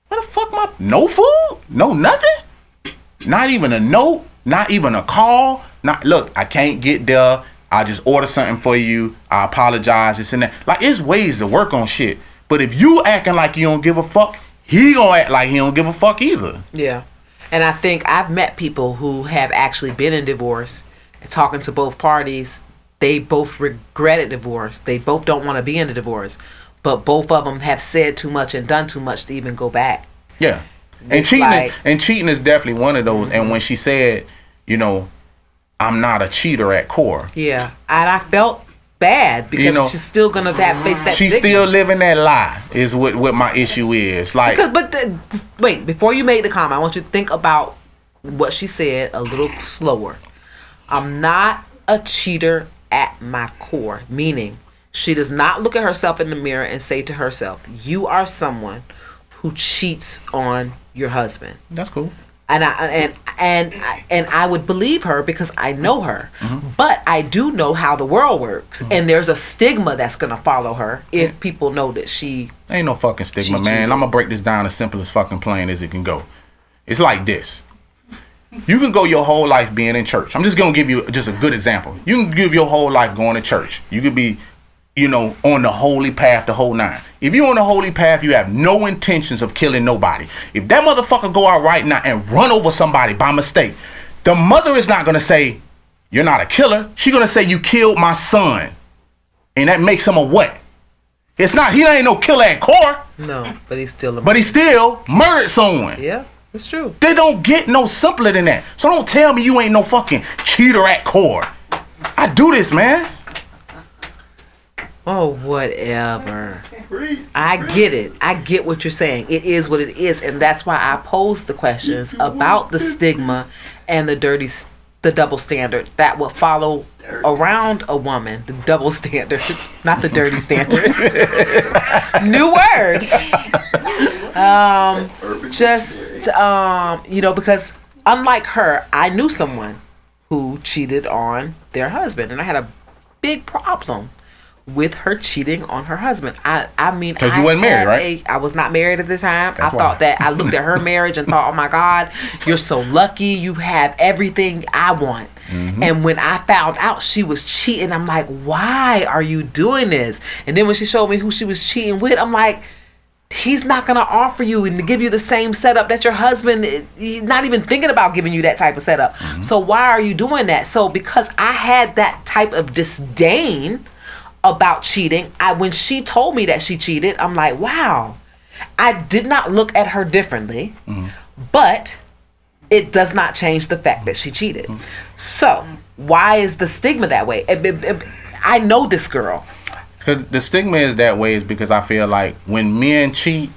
what the fuck, no food? No nothing? Not even a note? Not even a call? Look, I can't get there. I'll just order something for you. I apologize, this and that. Like, it's ways to work on shit. But if you acting like you don't give a fuck, he gonna act like he don't give a fuck either. Yeah. And I think I've met people who have actually been in divorce, and talking to both parties, they both regretted divorce. They both don't want to be in the divorce, but both of them have said too much and done too much to even go back. Yeah. And cheating is definitely one of those. And when she said, I'm not a cheater at core. Yeah. And I felt bad because she's still gonna face that. She's stigma. Still living that lie is what my issue is. Like, wait, before you make the comment, I want you to think about what she said a little slower. I'm not a cheater at my core, meaning she does not look at herself in the mirror and say to herself, you are someone who cheats on your husband. That's cool. And I would believe her because I know her. Mm-hmm. But I do know how the world works. Mm-hmm. And there's a stigma that's going to follow her if people know that she... Ain't no fucking stigma, man. I'm going to break this down as simple as fucking plain as it can go. It's like this. You can go your whole life being in church. I'm just going to give you just a good example. You can give your whole life going to church. You could be, on the holy path, the whole nine. If you're on the holy path, you have no intentions of killing nobody. If that motherfucker go out right now and run over somebody by mistake, the mother is not going to say, you're not a killer. She's going to say, you killed my son. And that makes him a what? It's not, he ain't no killer at core. No, but he's still murdered someone. Yeah, it's true. They don't get no simpler than that. So don't tell me you ain't no fucking cheater at core. I do this, man. Oh, whatever. I get it. I get what you're saying. It is what it is. And that's why I posed the questions about the stigma and the double standard that will follow around a woman. The double standard, not the dirty standard. New word. Because unlike her, I knew someone who cheated on their husband. And I had a big problem with her cheating on her husband. I mean, because you wasn't married, right? I was not married at the time. That's I thought that I looked at her marriage and thought, oh my God, you're so lucky. You have everything I want. Mm-hmm. And when I found out she was cheating, I'm like, why are you doing this? And then when she showed me who she was cheating with, I'm like, he's not going to offer you and give you the same setup that your husband, he's not even thinking about giving you that type of setup. So why are you doing that? So because I had that type of disdain about cheating, when she told me that she cheated, I'm like, wow. I did not look at her differently, but it does not change the fact that she cheated. So why is the stigma that way? I know this girl. Cause the stigma is that way is because I feel like when men cheat,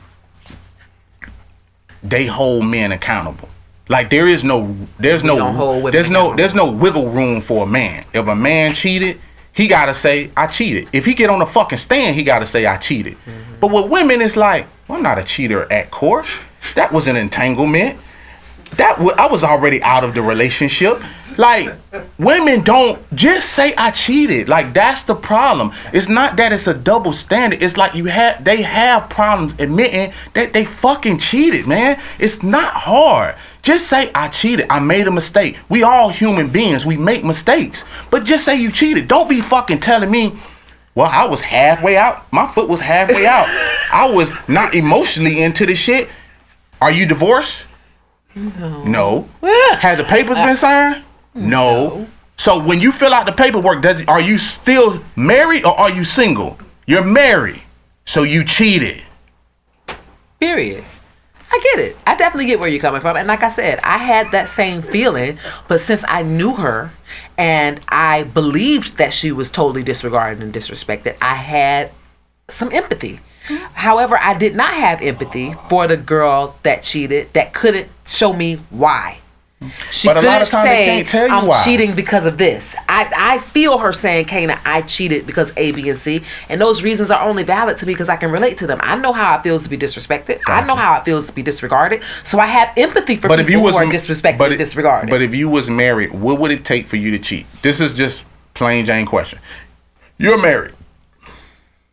they hold men accountable. Like there's no wiggle room for a man. If a man cheated, he gotta say I cheated. If he get on the fucking stand, he gotta say I cheated. But with women, it's like, well, I'm not a cheater at court. That was an entanglement. I was already out of the relationship. Like, women don't just say I cheated. Like, that's the problem. It's not that it's a double standard. It's like they have problems admitting that they fucking cheated, man. It's not hard. Just say I cheated. I made a mistake. We all human beings. We make mistakes. But just say you cheated. Don't be fucking telling me, well, I was halfway out. My foot was halfway out. I was not emotionally into the shit. Are you divorced? No. Has the papers been signed? No. So when you fill out the paperwork, are you still married or are you single? You're married. So you cheated. Period. I get it. I definitely get where you're coming from. And like I said, I had that same feeling, but since I knew her and I believed that she was totally disregarded and disrespected, I had some empathy. However, I did not have empathy for the girl that cheated that couldn't show me why. She couldn't say, I'm cheating because of this. I feel her saying, Kana, I cheated because A, B, and C. And those reasons are only valid to me because I can relate to them. I know how it feels to be disrespected. Gotcha. I know how it feels to be disregarded. So I have empathy for people who are disrespected and disregarded. But if you was married, what would it take for you to cheat? This is just plain Jane question. You're married.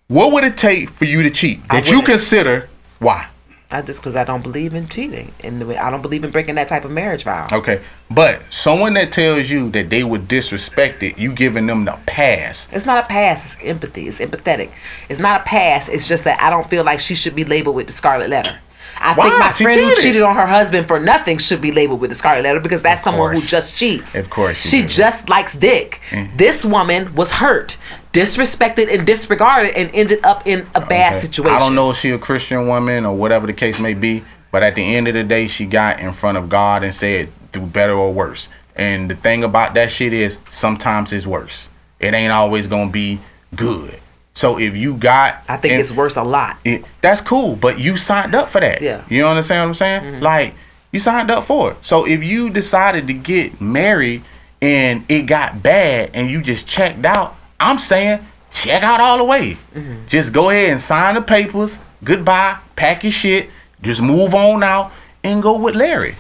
What would it take for you to cheat? That you consider why? Because I don't believe in cheating. And I don't believe in breaking that type of marriage vow. Okay. But someone that tells you that they would disrespect it, you giving them the pass. It's not a pass. It's empathy. It's empathetic. It's not a pass. It's just that I don't feel like she should be labeled with the scarlet letter. I think my friend who cheated on her husband for nothing should be labeled with the scarlet letter because that's someone who just cheats. Of course. She just likes dick. This woman was hurt, disrespected, and disregarded and ended up in a bad situation. I don't know if she a Christian woman or whatever the case may be, but at the end of the day, she got in front of God and said, do better or worse. And the thing about that shit is sometimes it's worse. It ain't always going to be good. So if you got... I think it's worse a lot. That's cool, but you signed up for that. Yeah. You understand what I'm saying? Mm-hmm. Like, you signed up for it. So if you decided to get married and it got bad and you just checked out, I'm saying check out all the way. Mm-hmm. Just go ahead and sign the papers. Goodbye. Pack your shit. Just move on out and go with Larry.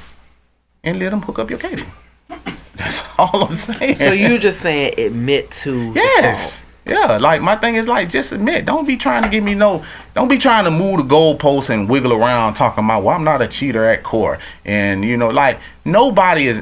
And let him hook up your Katie. That's all I'm saying. So you just saying admit to yes. The fault. Yeah, like my thing is like just admit. Don't be trying to give me don't be trying to move the goalposts and wiggle around talking about, well, I'm not a cheater at core. And you know, like nobody is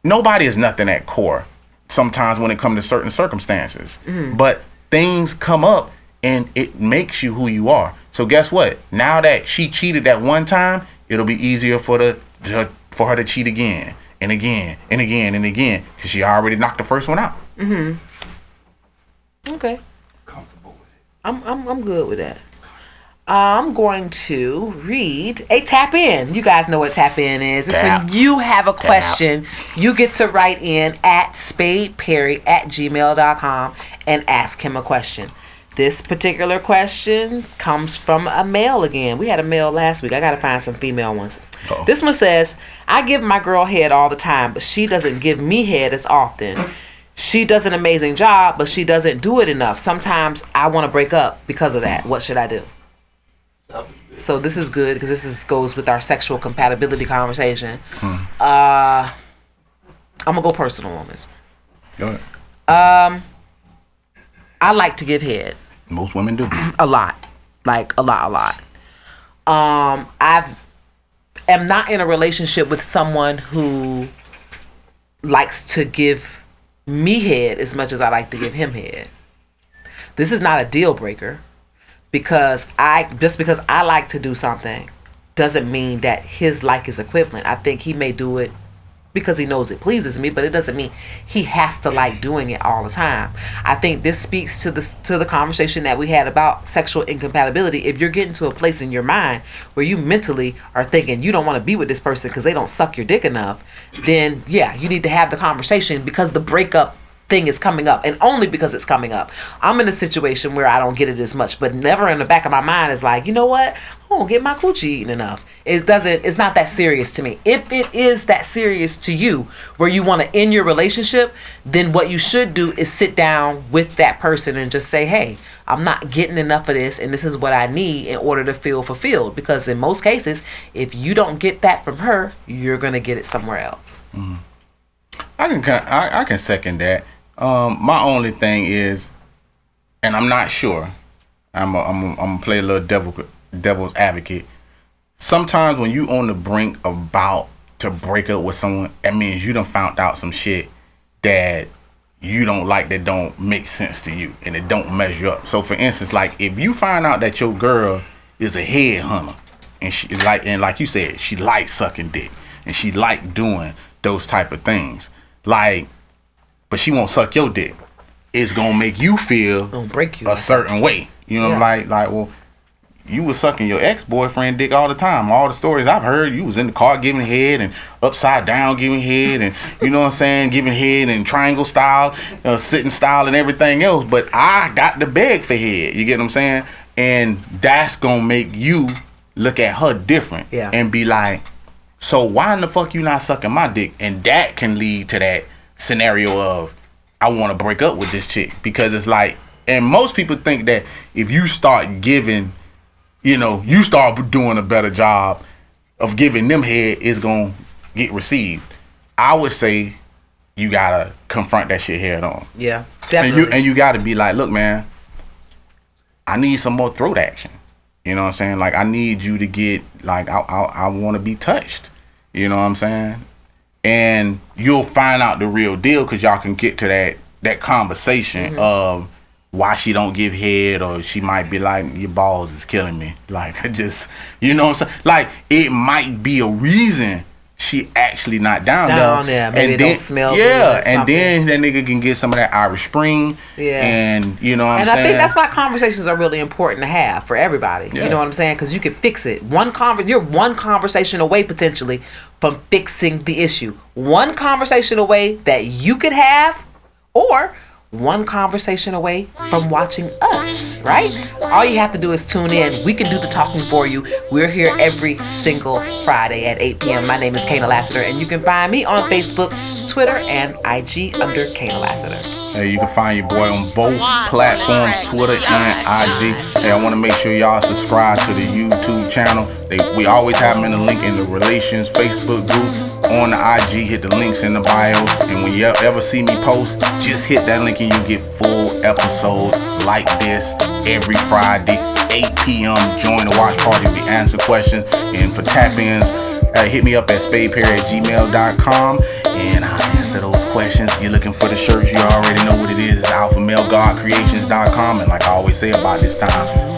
nothing at core sometimes when it comes to certain circumstances. Mm-hmm. But things come up and it makes you who you are. So guess what? Now that she cheated that one time, it'll be easier for her to cheat again and again and again and again because she already knocked the first one out. Mm-hmm. Okay. Comfortable with it. I'm good with that. I'm going to read a tap in. You guys know what tap in is. It's when you have a question, you get to write in at spadeperry@gmail.com and ask him a question. This particular question comes from a male again. We had a male last week. I got to find some female ones. Uh-oh. This one says, I give my girl head all the time, but she doesn't give me head as often. She does an amazing job, but she doesn't do it enough. Sometimes I want to break up because of that. What should I do? So this is good because goes with our sexual compatibility conversation. I'm going to go personal on this. Go ahead. I like to give head. Most women do. A lot. Like a lot. I am not in a relationship with someone who likes to give me head as much as I like to give him head. This is not a deal breaker, because I like to do something doesn't mean that his like is equivalent. I think he may do it because he knows it pleases me, but it doesn't mean he has to like doing it all the time. I think this speaks to the conversation that we had about sexual incompatibility. If you're getting to a place in your mind where you mentally are thinking you don't want to be with this person because they don't suck your dick enough, then yeah, you need to have the conversation, because the breakup thing is coming up, and only because it's coming up. I'm in a situation where I don't get it as much, but never in the back of my mind is like, you know what, I don't get my coochie eaten enough. It's not that serious to me. If it is that serious to you where you want to end your relationship, then what you should do is sit down with that person and just say, hey, I'm not getting enough of this, and this is what I need in order to feel fulfilled. Because in most cases, if you don't get that from her, you're going to get it somewhere else. I can second that. My only thing is, and I'm not sure, I'm gonna play a little devil's advocate. Sometimes when you on the brink about to break up with someone, that means you done found out some shit that you don't like, that don't make sense to you, and it don't measure up. So for instance, like if you find out that your girl is a headhunter, and like you said, she likes sucking dick, and she like doing those type of things, like, but she won't suck your dick, it's gonna make you feel break you a certain way. You know, like, well, you was sucking your ex-boyfriend dick all the time. All the stories I've heard, you was in the car giving head and upside down giving head, and you know what I'm saying, giving head in triangle style, sitting style, and everything else. But I got to beg for head. You get what I'm saying? And that's gonna make you look at her different, and be like, so why in the fuck you not sucking my dick? And that can lead to that scenario of, I want to break up with this chick, because it's like, and most people think that if you start giving, you start doing a better job of giving them head, it's gonna get received. I would say you gotta confront that shit head on. Yeah, definitely. And you gotta be like, look, man, I need some more throat action. You know what I'm saying? Like, I need you to get, like, I want to be touched. You know what I'm saying? And you'll find out the real deal, because y'all can get to that conversation of why she don't give head, or she might be like, your balls is killing me. Like, just, you know what I'm saying? Like, it might be a reason she actually not down there. Maybe and it don't smell good or and then that nigga can get some of that Irish Spring. And you know what I'm saying? I think that's why conversations are really important to have for everybody. You know what I'm saying? Because you can fix it. You're one conversation away potentially from fixing the issue. One conversation away that you could have, or one conversation away from watching us, right? All you have to do is tune in. We can do the talking for you. We're here every single Friday at 8 p.m. My name is Kana Lassiter, and you can find me on Facebook, Twitter, and IG under Kana Lassiter. Hey, you can find your boy on both platforms, Twitter and IG. Hey, I want to make sure y'all subscribe to the YouTube channel. We always have them in the link in the Relations Facebook group. On the IG, hit the links in the bio, and when you ever see me post, just hit that link and you get full episodes like this every Friday, 8 p.m. Join the watch party. We answer questions, and for tap-ins, hit me up at spadeperry@gmail.com, and I'll answer those questions. You're looking for the shirts, you already know what it is. It's alphamalegodcreations.com, and like I always say about this time,